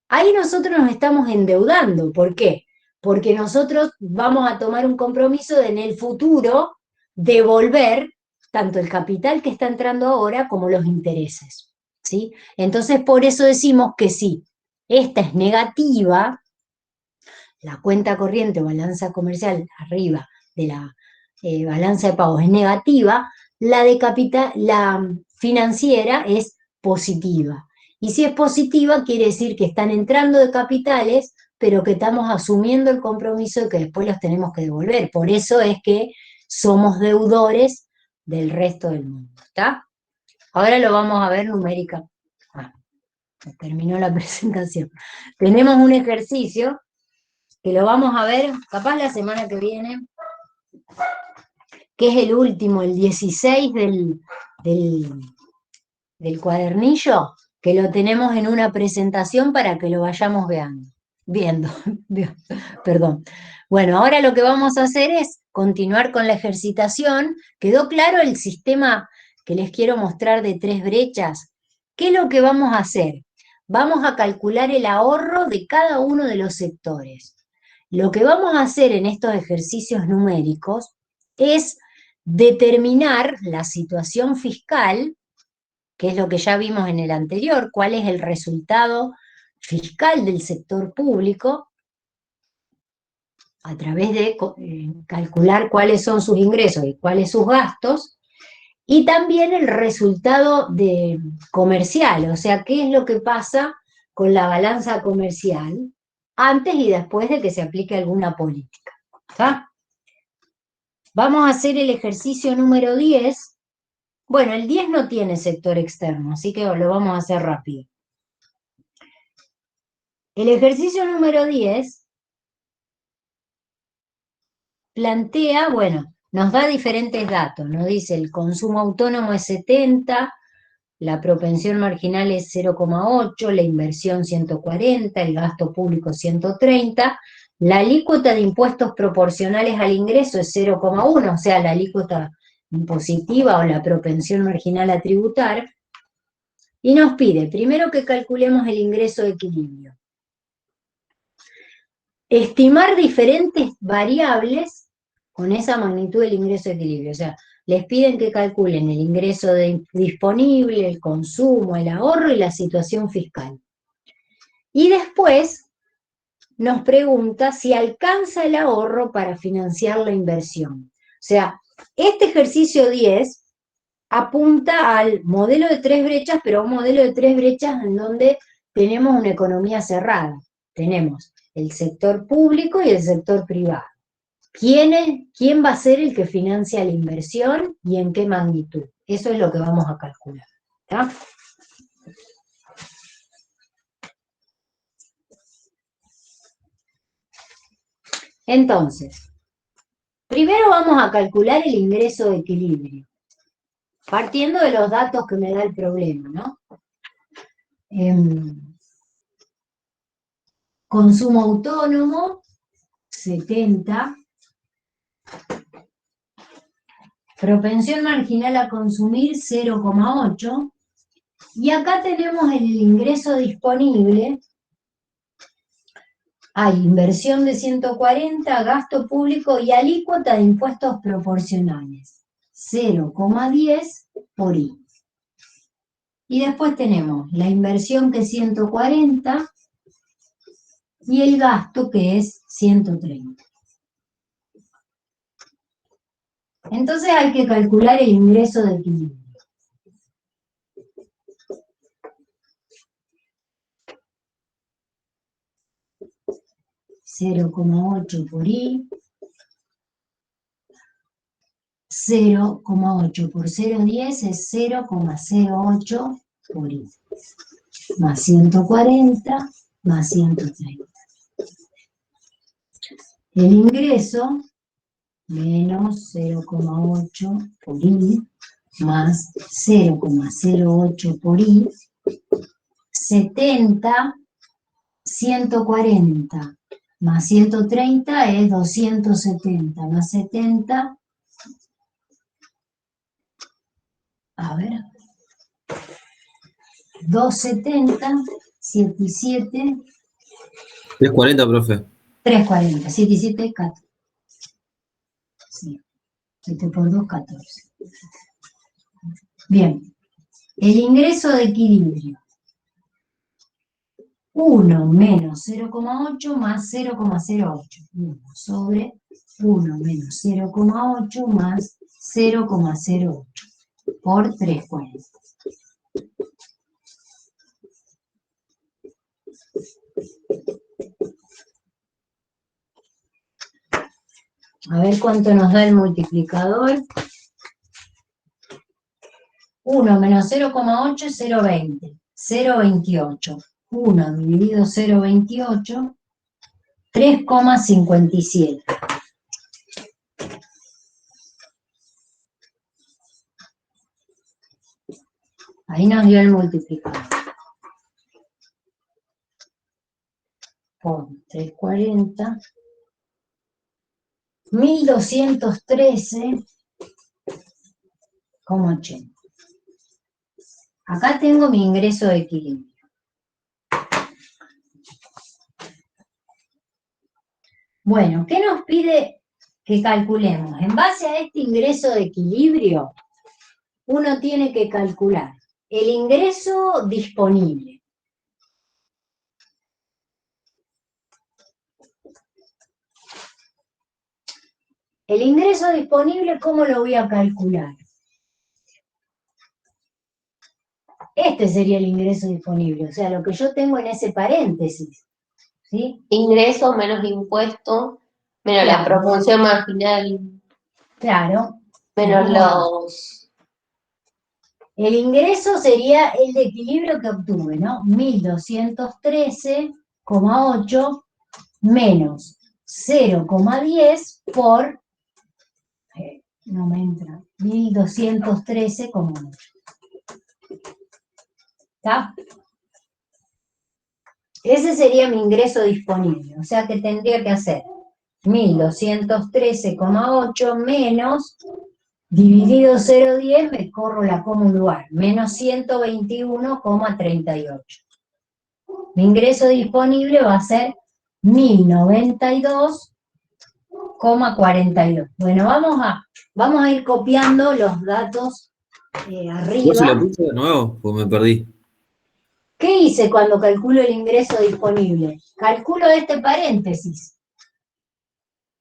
ahí nosotros nos estamos endeudando. ¿Por qué? Porque nosotros vamos a tomar un compromiso de en el futuro devolver tanto el capital que está entrando ahora como los intereses, ¿sí? Entonces, por eso decimos que sí, esta es negativa, la cuenta corriente o balanza comercial arriba de la balanza de pagos es negativa, la de capital, la financiera es positiva. Y si es positiva, quiere decir que están entrando de capitales, pero que estamos asumiendo el compromiso de que después los tenemos que devolver. Por eso es que somos deudores del resto del mundo, ¿está? Ahora lo vamos a ver numérica. Terminó la presentación. Tenemos un ejercicio que lo vamos a ver capaz la semana que viene, que es el último, el 16 del cuadernillo, que lo tenemos en una presentación para que lo vayamos viendo. Perdón. Bueno, ahora lo que vamos a hacer es continuar con la ejercitación. ¿Quedó claro el sistema que les quiero mostrar de 3 brechas? ¿Qué es lo que vamos a hacer? Vamos a calcular el ahorro de cada uno de los sectores. Lo que vamos a hacer en estos ejercicios numéricos es determinar la situación fiscal, que es lo que ya vimos en el anterior, cuál es el resultado fiscal del sector público, a través de calcular cuáles son sus ingresos y cuáles sus gastos, y también el resultado comercial, o sea, qué es lo que pasa con la balanza comercial antes y después de que se aplique alguna política. ¿Está? Vamos a hacer el ejercicio número 10. Bueno, el 10 no tiene sector externo, así que lo vamos a hacer rápido. El ejercicio número 10 plantea, bueno, nos da diferentes datos, nos dice el consumo autónomo es 70, la propensión marginal es 0,8, la inversión 140, el gasto público 130, la alícuota de impuestos proporcionales al ingreso es 0,1, o sea, la alícuota impositiva o la propensión marginal a tributar, y nos pide primero que calculemos el ingreso de equilibrio. Estimar diferentes variables con esa magnitud del ingreso de equilibrio, o sea, les piden que calculen el ingreso disponible, el consumo, el ahorro y la situación fiscal. Y después nos pregunta si alcanza el ahorro para financiar la inversión. O sea, este ejercicio 10 apunta al modelo de 3 brechas, pero a un modelo de 3 brechas en donde tenemos una economía cerrada. Tenemos el sector público y el sector privado. ¿Quién va a ser el que financia la inversión y en qué magnitud? Eso es lo que vamos a calcular. ¿Está? Entonces, primero vamos a calcular el ingreso de equilibrio, partiendo de los datos que me da el problema, ¿no? Consumo autónomo, 70. Propensión marginal a consumir, 0,8. Y acá tenemos el ingreso disponible. Hay inversión de 140, gasto público y alícuota de impuestos proporcionales, 0,10 por I. Y después tenemos la inversión que es 140 y el gasto que es 130. Entonces hay que calcular el ingreso de equilibrio. $0,8 por I, 0,8 por 0,10 es 0,08 por I, más 140 más 130. El ingreso menos 0,8 por I más 0,08 por i, 70, 140, más 130 es 270, más 70, a ver, 270, 7 y 7, 340, profe. 340, 7 y 7, 14. Sí, 7 por 2, 14. Bien, el ingreso de equilibrio. 1 menos 0,8 más 0,08. 1 sobre 1 menos 0,8 más 0,08 por 340. A ver cuánto nos da el multiplicador. 1 menos 0,8 es 0,20. 0,28. 1 dividido 0,28, 3,57. Ahí nos dio el multiplicador. Por 340. 1213,80. Acá tengo mi ingreso de equilibrio. Bueno, ¿qué nos pide que calculemos? En base a este ingreso de equilibrio, uno tiene que calcular el ingreso disponible. El ingreso disponible, ¿cómo lo voy a calcular? Este sería el ingreso disponible, o sea, lo que yo tengo en ese paréntesis. ¿Sí? Ingreso menos impuesto, menos la Claro. proporción marginal, Claro. menos los... El ingreso sería el de equilibrio que obtuve, ¿no? 1213,8 menos 0,10 por... no me entra. 1213,8. ¿Está? Ese sería mi ingreso disponible. O sea que tendría que hacer 1213,8 menos... dividido 0,10, me corro la coma un lugar, menos 121,38. Mi ingreso disponible va a ser 1092,42. Bueno, vamos a ir copiando los datos ¿Vos arriba. se lo puse de nuevo? Pues me perdí. ¿Qué hice cuando calculo el ingreso disponible? Calculo este paréntesis.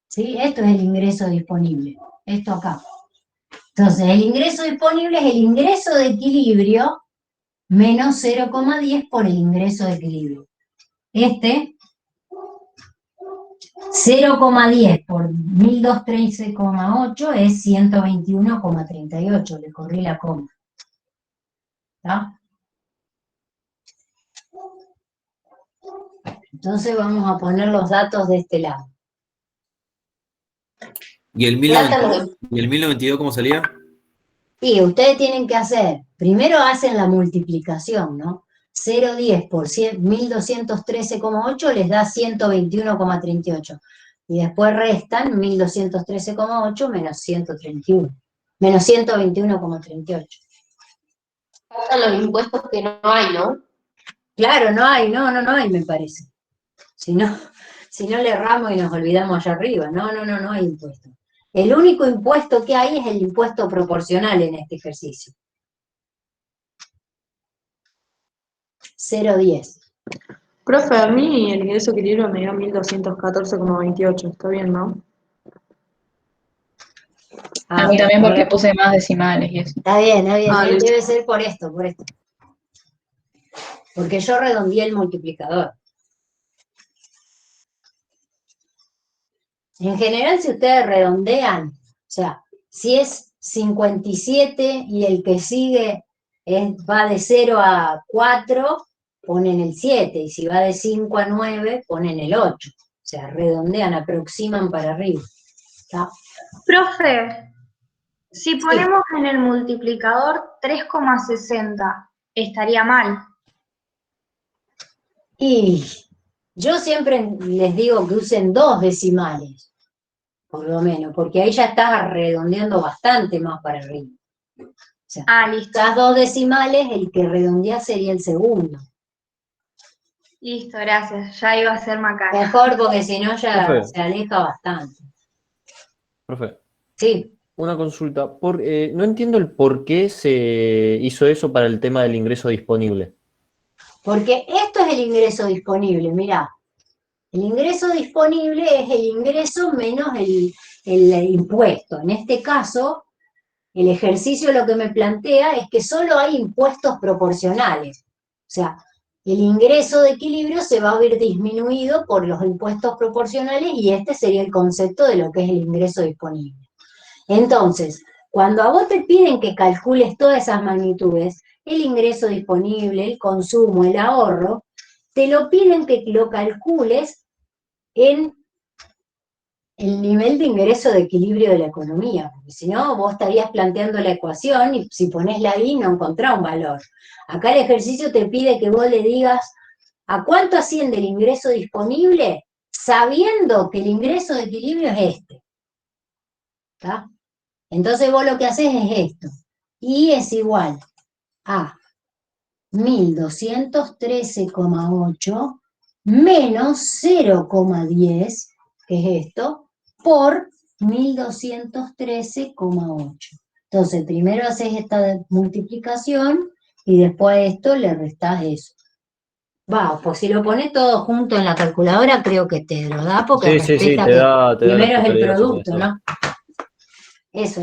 ¿Sí? Esto es el ingreso disponible. Esto acá. Entonces, el ingreso disponible es el ingreso de equilibrio menos 0,10 por el ingreso de equilibrio. Este, 0,10 por 1213,8 es 121,38. Le corrí la coma. ¿Está? Entonces vamos a poner los datos de este lado. ¿Y el 1092 cómo salía? Y ustedes tienen que hacer, primero hacen la multiplicación, ¿no? 0,10 por 1213,8 les da 121,38. Y después restan 1213,8 menos 131. Menos 121,38. Faltan los impuestos que no hay, ¿no? Claro, no hay, no hay, me parece. Si no le erramos y nos olvidamos allá arriba. No hay impuesto. El único impuesto que hay es el impuesto proporcional en este ejercicio. 0,10. Profe, a mí el ingreso de equilibrio me dio 1214,28, está bien, ¿no? A mí también porque puse más decimales y eso. Está bien, listo. debe ser por esto. Porque yo redondeé el multiplicador. En general, si ustedes redondean, o sea, si es 57 y el que sigue va de 0 a 4, ponen el 7, y si va de 5 a 9, ponen el 8. O sea, redondean, aproximan para arriba. ¿Está? Profe, Si ponemos en el multiplicador 3,60, estaría mal. Y yo siempre les digo que usen 2 decimales, por lo menos, porque ahí ya estás redondeando bastante más para arriba. O sea, listo. esas 2 decimales, el que redondea sería el segundo. Listo, gracias. Ya iba a ser macana. Mejor, porque si no ya Profe. se aleja bastante. Profe, Sí. una consulta. No entiendo el por qué se hizo eso para el tema del ingreso disponible. Porque esto es el ingreso disponible, mirá. El ingreso disponible es el ingreso menos el impuesto. En este caso, el ejercicio lo que me plantea es que solo hay impuestos proporcionales. O sea, el ingreso de equilibrio se va a ver disminuido por los impuestos proporcionales y este sería el concepto de lo que es el ingreso disponible. Entonces, cuando a vos te piden que calcules todas esas magnitudes, el ingreso disponible, el consumo, el ahorro, te lo piden que lo calcules en el nivel de ingreso de equilibrio de la economía, porque si no, vos estarías planteando la ecuación y si ponés la I no encontrás un valor. Acá el ejercicio te pide que vos le digas a cuánto asciende el ingreso disponible, sabiendo que el ingreso de equilibrio es este. ¿Está? Entonces vos lo que haces es esto. I es igual a 1213,8 menos 0,10, que es esto, por 1213,8. Entonces primero haces esta multiplicación y después a esto le restás eso. Va, pues si lo pones todo junto en la calculadora creo que te lo da porque Sí, respeta te que da la primero es el totalidad, producto, sí. ¿no? Eso.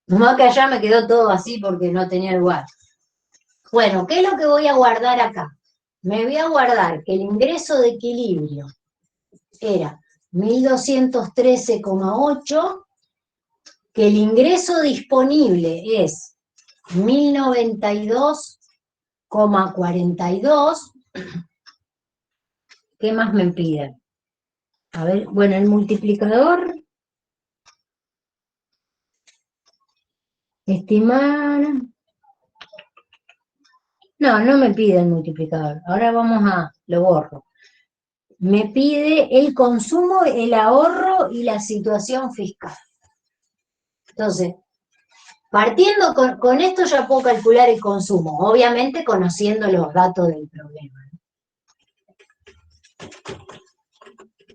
Nomás que allá me quedó todo así porque no tenía lugar. Bueno, ¿qué es lo que voy a guardar acá? Me voy a guardar que el ingreso de equilibrio era 1213,8, que el ingreso disponible es 1092,42. ¿Qué más me piden? A ver, bueno, el multiplicador. Estimar. No me pide el multiplicador. Ahora lo borro. Me pide el consumo, el ahorro y la situación fiscal. Entonces, partiendo con esto ya puedo calcular el consumo, obviamente conociendo los datos del problema.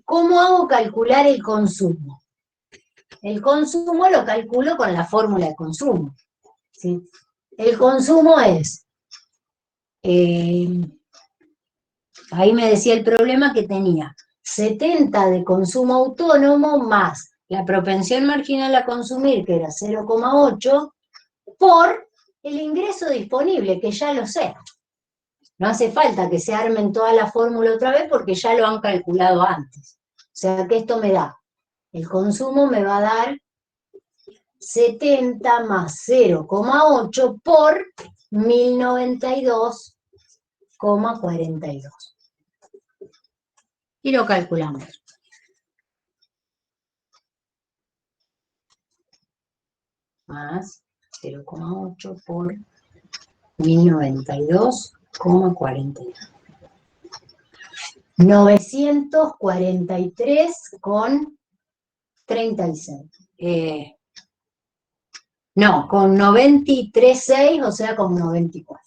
¿Cómo hago calcular el consumo? El consumo lo calculo con la fórmula de consumo, ¿sí? El consumo es, ahí me decía el problema que tenía 70 de consumo autónomo más la propensión marginal a consumir, que era 0,8, por el ingreso disponible, que ya lo sé. No hace falta que se armen toda la fórmula otra vez porque ya lo han calculado antes. O sea que esto me da, el consumo me va a dar 70 más 0,8 por 1092,42. Y lo calculamos. Más 0,8 por 1092,42. 943,36. No, con 93,6, o sea, con 94.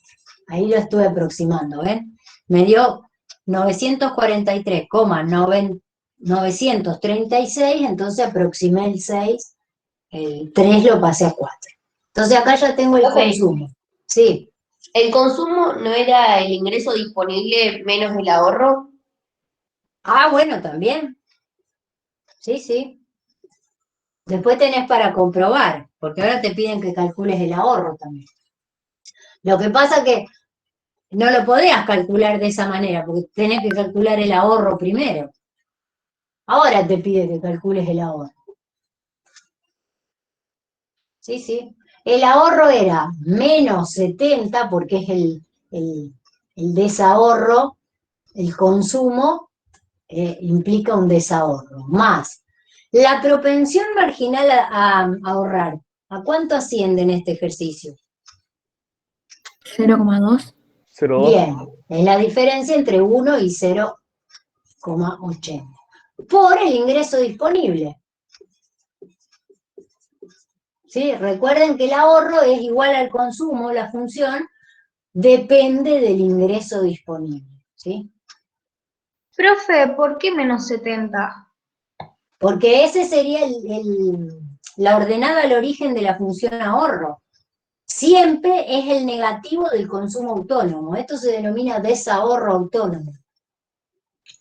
Ahí lo estuve aproximando, ¿ven? Me dio 943,936, entonces aproximé el 6, el 3 lo pasé a 4. Entonces acá ya tengo el consumo. Sí. ¿El consumo no era el ingreso disponible menos el ahorro? Ah, bueno, también. Sí. Después tenés para comprobar, porque ahora te piden que calcules el ahorro también. Lo que pasa es que no lo podías calcular de esa manera, porque tenés que calcular el ahorro primero. Ahora te pide que calcules el ahorro. Sí. El ahorro era menos 70, porque es el desahorro, el consumo implica un desahorro, más La propensión marginal a ahorrar, ¿a cuánto asciende en este ejercicio? 0,2. 0,2. Bien, es la diferencia entre 1 y 0,80. Por el ingreso disponible. ¿Sí? Recuerden que el ahorro es igual al consumo, la función depende del ingreso disponible. ¿Sí? Profe, ¿por qué menos 70? Porque ese sería la ordenada al origen de la función ahorro. Siempre es el negativo del consumo autónomo. Esto se denomina desahorro autónomo.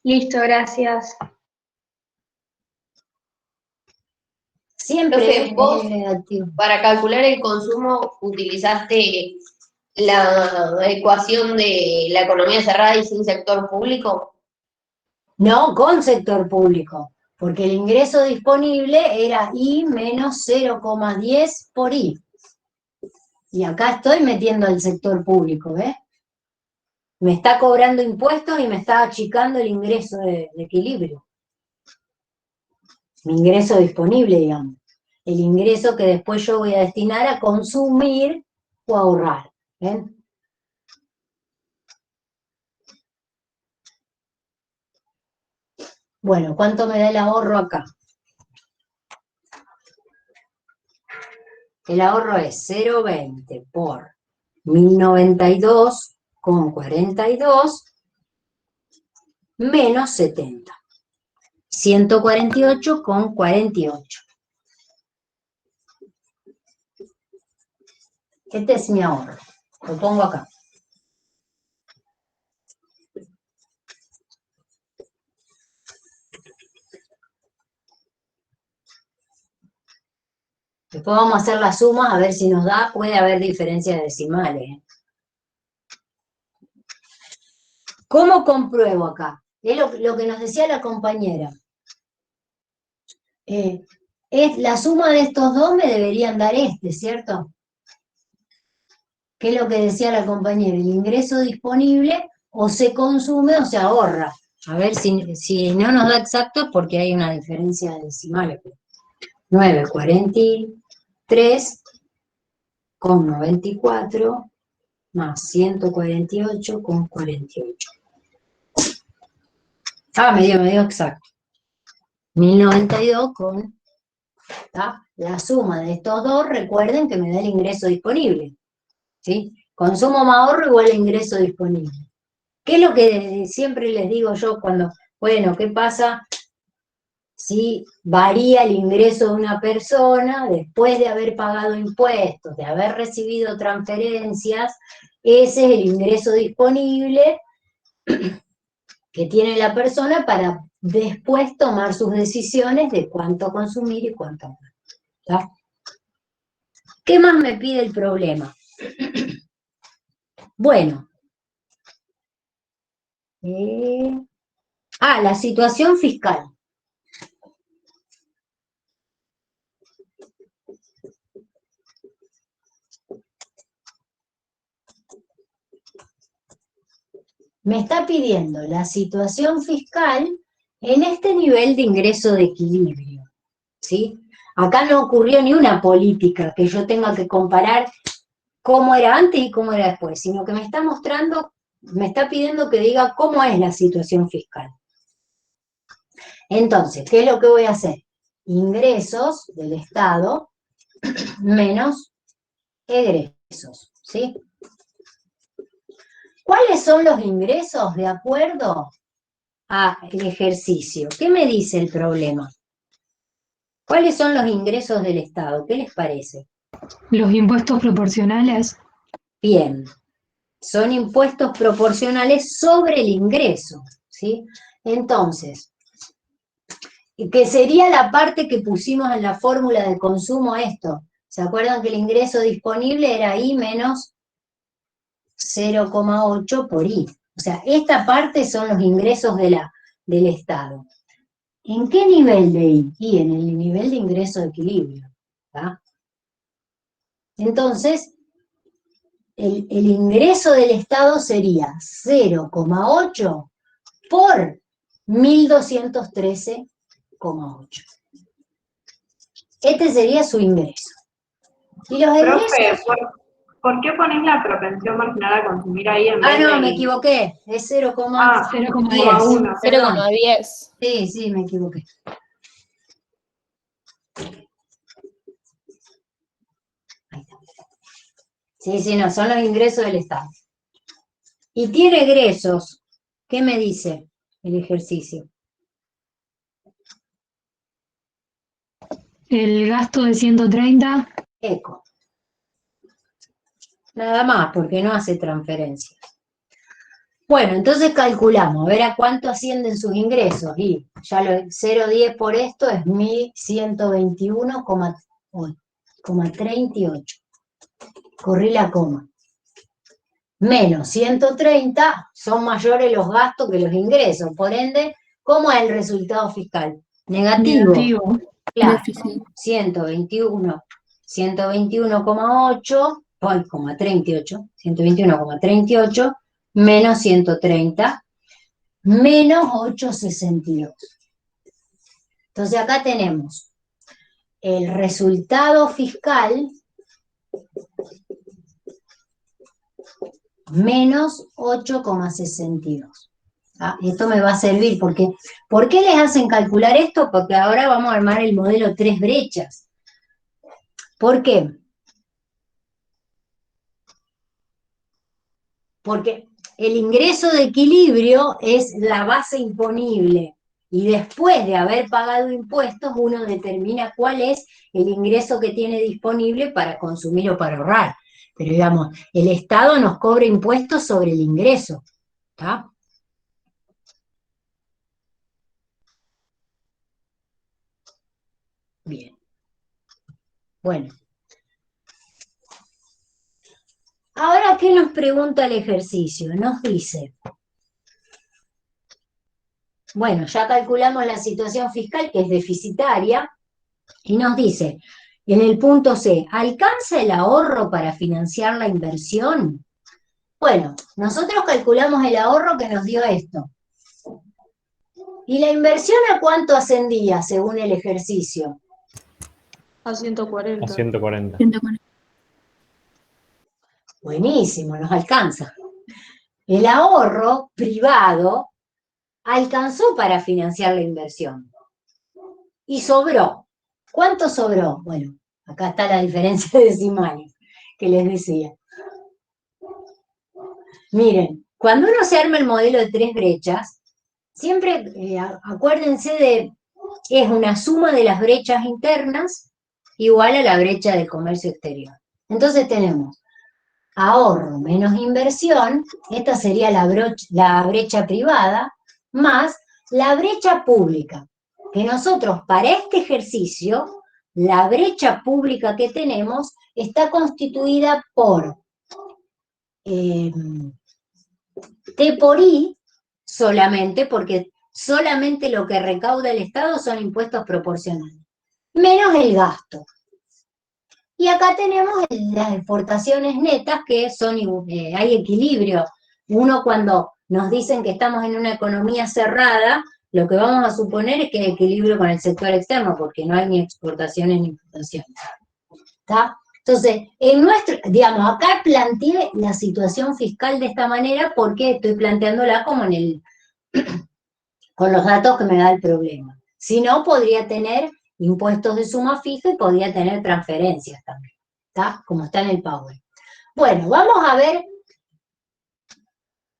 Listo, gracias. Siempre Profe, es vos, el negativo. para calcular el consumo, utilizaste la ecuación de la economía cerrada y sin sector público. No, con sector público, porque el ingreso disponible era I menos 0,10 por I. Y acá estoy metiendo al sector público, ¿ves? Me está cobrando impuestos y me está achicando el ingreso de equilibrio. Mi ingreso disponible, digamos. El ingreso que después yo voy a destinar a consumir o ahorrar. ¿Ven? Bueno, ¿cuánto me da el ahorro acá? El ahorro es 0,20 por 1092,42 menos 70. 148,48. Este es mi ahorro. Lo pongo acá. Después vamos a hacer las sumas a ver si nos da. Puede haber diferencias decimales. ¿Cómo compruebo acá? Es lo que nos decía la compañera. Es la suma de estos dos me deberían dar ¿cierto? ¿Qué es lo que decía la compañera? El ingreso disponible o se consume o se ahorra. A ver si no nos da exacto porque hay una diferencia decimal. 943,94 más 148,48. Me dio exacto. 1092 con... La suma de estos dos, recuerden que me da el ingreso disponible. ¿Sí? Consumo más ahorro igual a ingreso disponible. ¿Qué es lo que siempre les digo yo cuando, bueno, qué pasa si varía el ingreso de una persona después de haber pagado impuestos, de haber recibido transferencias? Ese es el ingreso disponible que tiene la persona para después tomar sus decisiones de cuánto consumir y cuánto no. ¿Está? ¿Qué más me pide el problema? Bueno. La situación fiscal. Me está pidiendo la situación fiscal en este nivel de ingreso de equilibrio. ¿Sí? Acá no ocurrió ni una política que yo tenga que comparar cómo era antes y cómo era después, sino que me está mostrando, me está pidiendo que diga cómo es la situación fiscal. Entonces, ¿qué es lo que voy a hacer? Ingresos del Estado menos egresos, ¿sí? ¿Cuáles son los ingresos de acuerdo al ejercicio? ¿Qué me dice el problema? ¿Cuáles son los ingresos del Estado? ¿Qué les parece? Los impuestos proporcionales. Bien, son impuestos proporcionales sobre el ingreso, ¿sí? Entonces, ¿qué sería la parte que pusimos en la fórmula de consumo esto? ¿Se acuerdan que el ingreso disponible era I menos 0,8 por I? O sea, esta parte son los ingresos del Estado. ¿En qué nivel de I? Y en el nivel de ingreso de equilibrio. ¿Tá? Entonces, el ingreso del Estado sería 0,8 por 1213,8. Este sería su ingreso. Y los Profe, egresos... ¿por qué pones la propensión marginal a consumir ahí en vez no, de... me equivoqué. Es 0,10. Ah, 0,1. Perdón. 0,10. Sí, me equivoqué. Sí, no, son los ingresos del Estado. Y tiene egresos. ¿Qué me dice el ejercicio? El gasto de 130. Eco. Nada más, porque no hace transferencias. Bueno, entonces calculamos, a ver a cuánto ascienden sus ingresos. Y ya lo 0,10 por esto es 1.121,38. Corrí la coma. Menos 130 son mayores los gastos que los ingresos. Por ende, ¿cómo es el resultado fiscal? Negativo. Claro. Déficit. 121,8, 121,38 menos 130 menos 8,62. Entonces acá tenemos el resultado fiscal menos 8,62. Esto me va a servir porque, ¿por qué les hacen calcular esto? Porque ahora vamos a armar el modelo 3 brechas. ¿Por qué? Porque el ingreso de equilibrio es la base imponible y después de haber pagado impuestos uno determina cuál es el ingreso que tiene disponible para consumir o para ahorrar. Pero digamos, el Estado nos cobra impuestos sobre el ingreso, ¿está? Bien. Bueno. Ahora, ¿qué nos pregunta el ejercicio? Nos dice, bueno, ya calculamos la situación fiscal que es deficitaria y nos dice, en el punto C, ¿alcanza el ahorro para financiar la inversión? Bueno, nosotros calculamos el ahorro que nos dio esto. ¿Y la inversión a cuánto ascendía según el ejercicio? A 140. A 140. Buenísimo, nos alcanza. El ahorro privado alcanzó para financiar la inversión. Y sobró. ¿Cuánto sobró? Bueno, acá está la diferencia de decimales que les decía. Miren, cuando uno se arma el modelo de 3 brechas, siempre acuérdense de, es una suma de las brechas internas igual a la brecha del comercio exterior. Entonces tenemos ahorro menos inversión, esta sería la brecha privada, más la brecha pública, que nosotros para este ejercicio, la brecha pública que tenemos está constituida por T por I solamente, porque solamente lo que recauda el Estado son impuestos proporcionales, menos el gasto. Y acá tenemos las exportaciones netas que son, hay equilibrio. Uno cuando nos dicen que estamos en una economía cerrada, lo que vamos a suponer es que hay equilibrio con el sector externo, porque no hay ni exportaciones ni importaciones. ¿Está? Entonces, digamos, acá planteé la situación fiscal de esta manera porque estoy planteándola como con los datos que me da el problema. Si no, podría tener impuestos de suma fija y podría tener transferencias también, ¿está? Como está en el Power. Bueno, vamos a ver,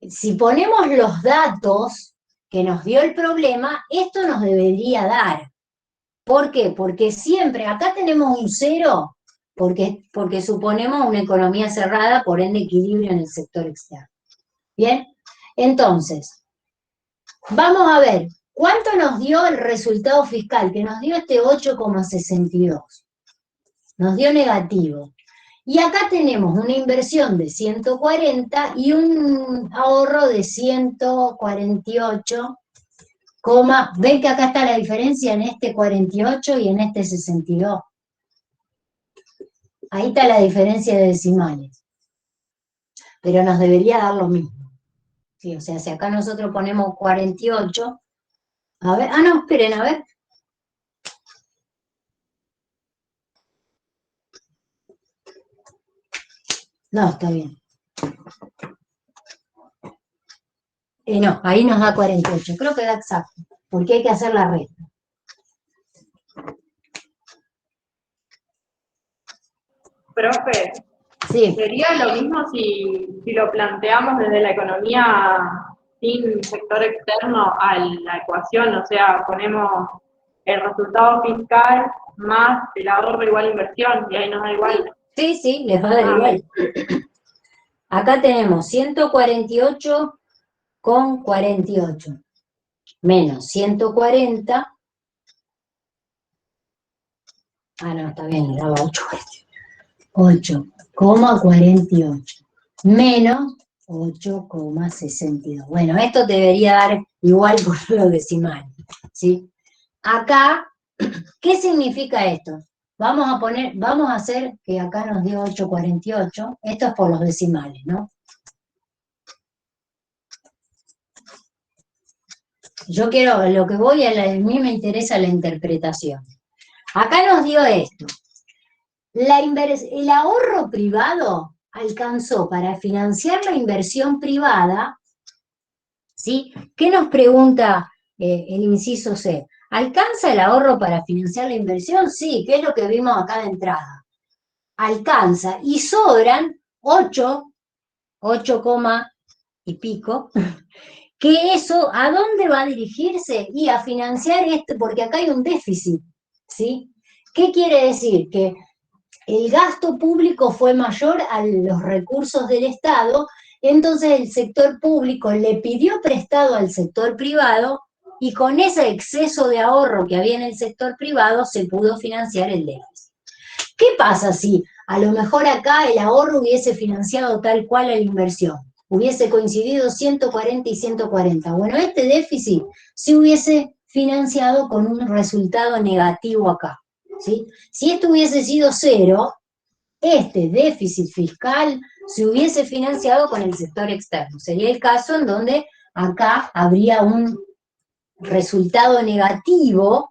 si ponemos los datos que nos dio el problema, esto nos debería dar. ¿Por qué? Porque siempre, acá tenemos un 0, porque suponemos una economía cerrada, por ende equilibrio en el sector externo. ¿Bien? Entonces, vamos a ver, ¿cuánto nos dio el resultado fiscal? Que nos dio este 8,62. Nos dio negativo. Y acá tenemos una inversión de 140 y un ahorro de 148. ¿Ven que acá está la diferencia en este 48 y en este 62? Ahí está la diferencia de decimales. Pero nos debería dar lo mismo. Sí, o sea, si acá nosotros ponemos 48, a ver, no, esperen, a ver. No, está bien. No, ahí nos da 48. Creo que da exacto, porque hay que hacer la resta. Profe, Sí. sería lo mismo si lo planteamos desde la economía sin sector externo a la ecuación, o sea, ponemos el resultado fiscal más el ahorro igual inversión, y ahí nos da igual. Sí, sí, les va a dar igual. Acá tenemos 148 con 48, menos 140. Ah, no, está bien, le daba 8. 8,48 menos 8,62. Bueno, esto te debería dar igual por los decimales, ¿sí? Acá, ¿qué significa esto? Vamos a hacer que acá nos dio 8,48, esto es por los decimales, ¿no? Yo quiero, lo que voy a mí me interesa la interpretación. Acá nos dio esto. El ahorro privado alcanzó para financiar la inversión privada, ¿sí? ¿Qué nos pregunta el inciso C? ¿Alcanza el ahorro para financiar la inversión? Sí, que es lo que vimos acá de entrada. Alcanza y sobran 8 y pico, que eso, ¿a dónde va a dirigirse? Y a financiar porque acá hay un déficit, ¿sí? ¿Qué quiere decir? Que el gasto público fue mayor a los recursos del Estado, entonces el sector público le pidió prestado al sector privado y con ese exceso de ahorro que había en el sector privado se pudo financiar el déficit. ¿Qué pasa si a lo mejor acá el ahorro hubiese financiado tal cual la inversión? Hubiese coincidido 140 y 140. Bueno, este déficit se hubiese financiado con un resultado negativo acá, ¿sí? Si esto hubiese sido 0, este déficit fiscal se hubiese financiado con el sector externo. Sería el caso en donde acá habría un resultado negativo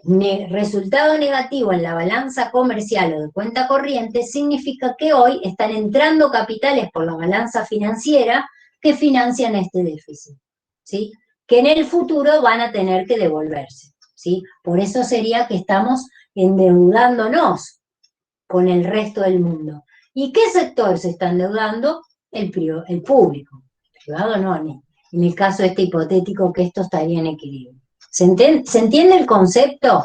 en la balanza comercial o de cuenta corriente, significa que hoy están entrando capitales por la balanza financiera que financian este déficit, ¿sí? Que en el futuro van a tener que devolverse, ¿sí? Por eso sería que estamos endeudándonos con el resto del mundo. ¿Y qué sector se está endeudando? El público. El privado no, en el caso este hipotético que esto estaría en equilibrio. ¿Se entiende el concepto?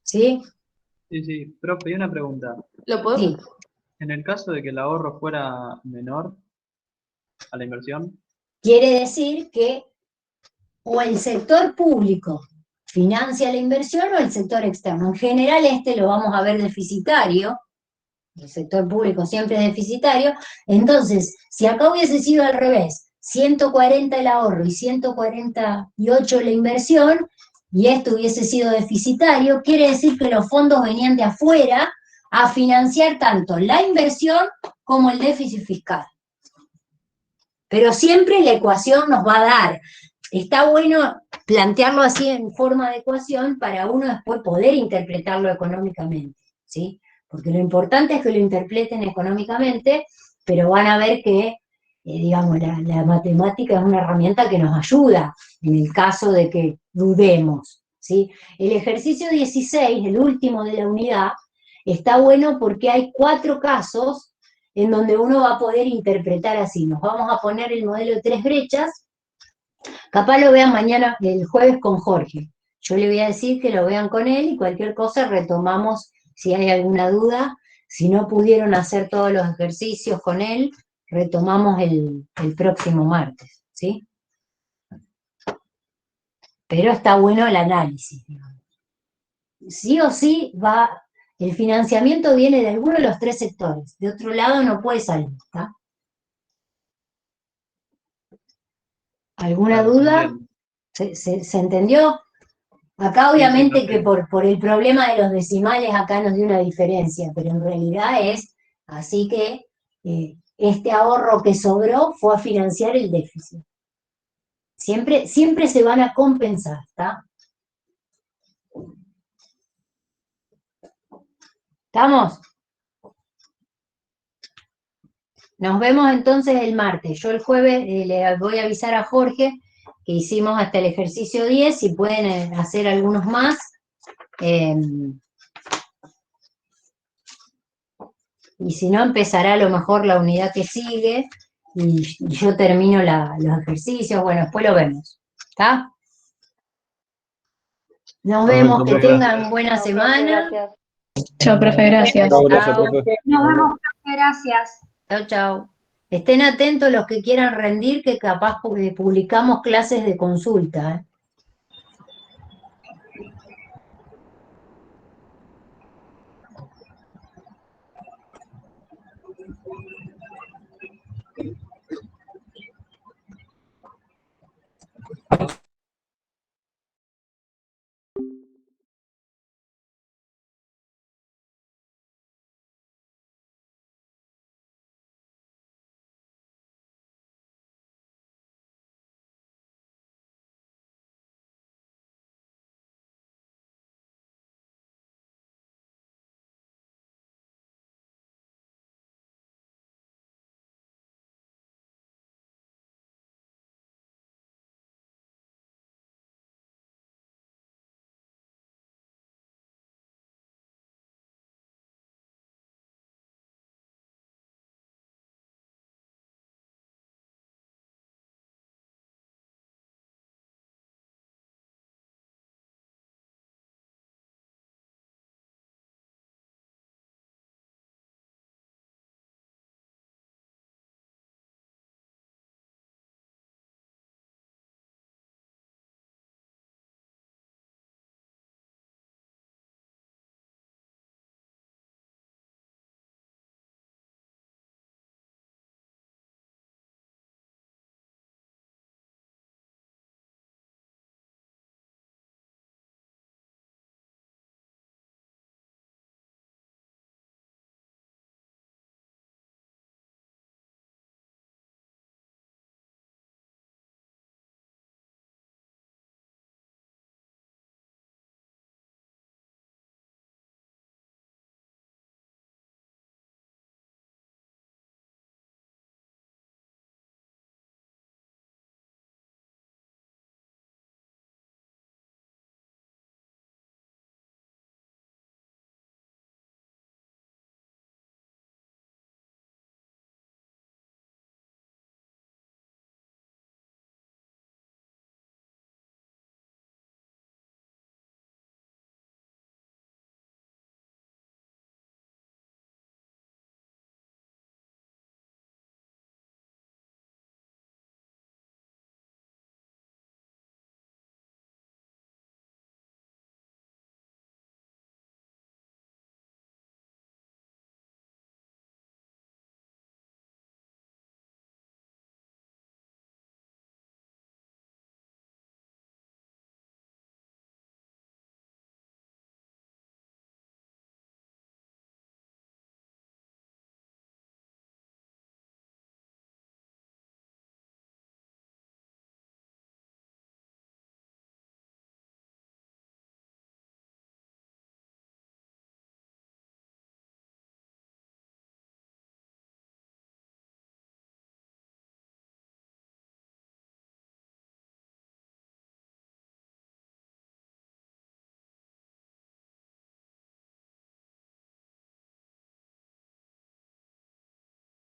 ¿Sí? Sí, sí. Profe, y una pregunta. ¿Lo puedo? Sí. En el caso de que el ahorro fuera menor a la inversión, Quiere decir que o el sector público financia la inversión o el sector externo. En general lo vamos a ver deficitario, el sector público siempre es deficitario, entonces, si acá hubiese sido al revés, 140 el ahorro y 148 la inversión, y esto hubiese sido deficitario, quiere decir que los fondos venían de afuera a financiar tanto la inversión como el déficit fiscal. Pero siempre la ecuación nos va a dar. Está bueno plantearlo así en forma de ecuación para uno después poder interpretarlo económicamente, ¿sí? Porque lo importante es que lo interpreten económicamente, pero van a ver que, digamos, la matemática es una herramienta que nos ayuda en el caso de que dudemos, ¿sí? El ejercicio 16, el último de la unidad, está bueno porque hay 4 casos en donde uno va a poder interpretar así. Nos vamos a poner el modelo de 3 brechas, capaz lo vean mañana, el jueves con Jorge. Yo le voy a decir que lo vean con él y cualquier cosa retomamos si hay alguna duda. Si no pudieron hacer todos los ejercicios con él, retomamos el próximo martes, ¿sí? Pero está bueno el análisis, digamos. Sí o sí el financiamiento viene de alguno de los 3 sectores, de otro lado no puede salir, ¿está? ¿Alguna duda? ¿Se entendió? Acá obviamente que por el problema de los decimales acá nos dio una diferencia, pero en realidad es así que este ahorro que sobró fue a financiar el déficit. Siempre se van a compensar, ¿está? ¿Estamos? Nos vemos entonces el martes. Yo el jueves le voy a avisar a Jorge que hicimos hasta el ejercicio 10, si pueden hacer algunos más. Y si no, empezará a lo mejor la unidad que sigue y yo termino los ejercicios. Bueno, después lo vemos. ¿Está? Nos vemos, que tengan buena semana. Chao, profe, gracias. Nos vemos, profe, gracias. Chao, chao. Estén atentos los que quieran rendir, que capaz publicamos clases de consulta, ¿eh?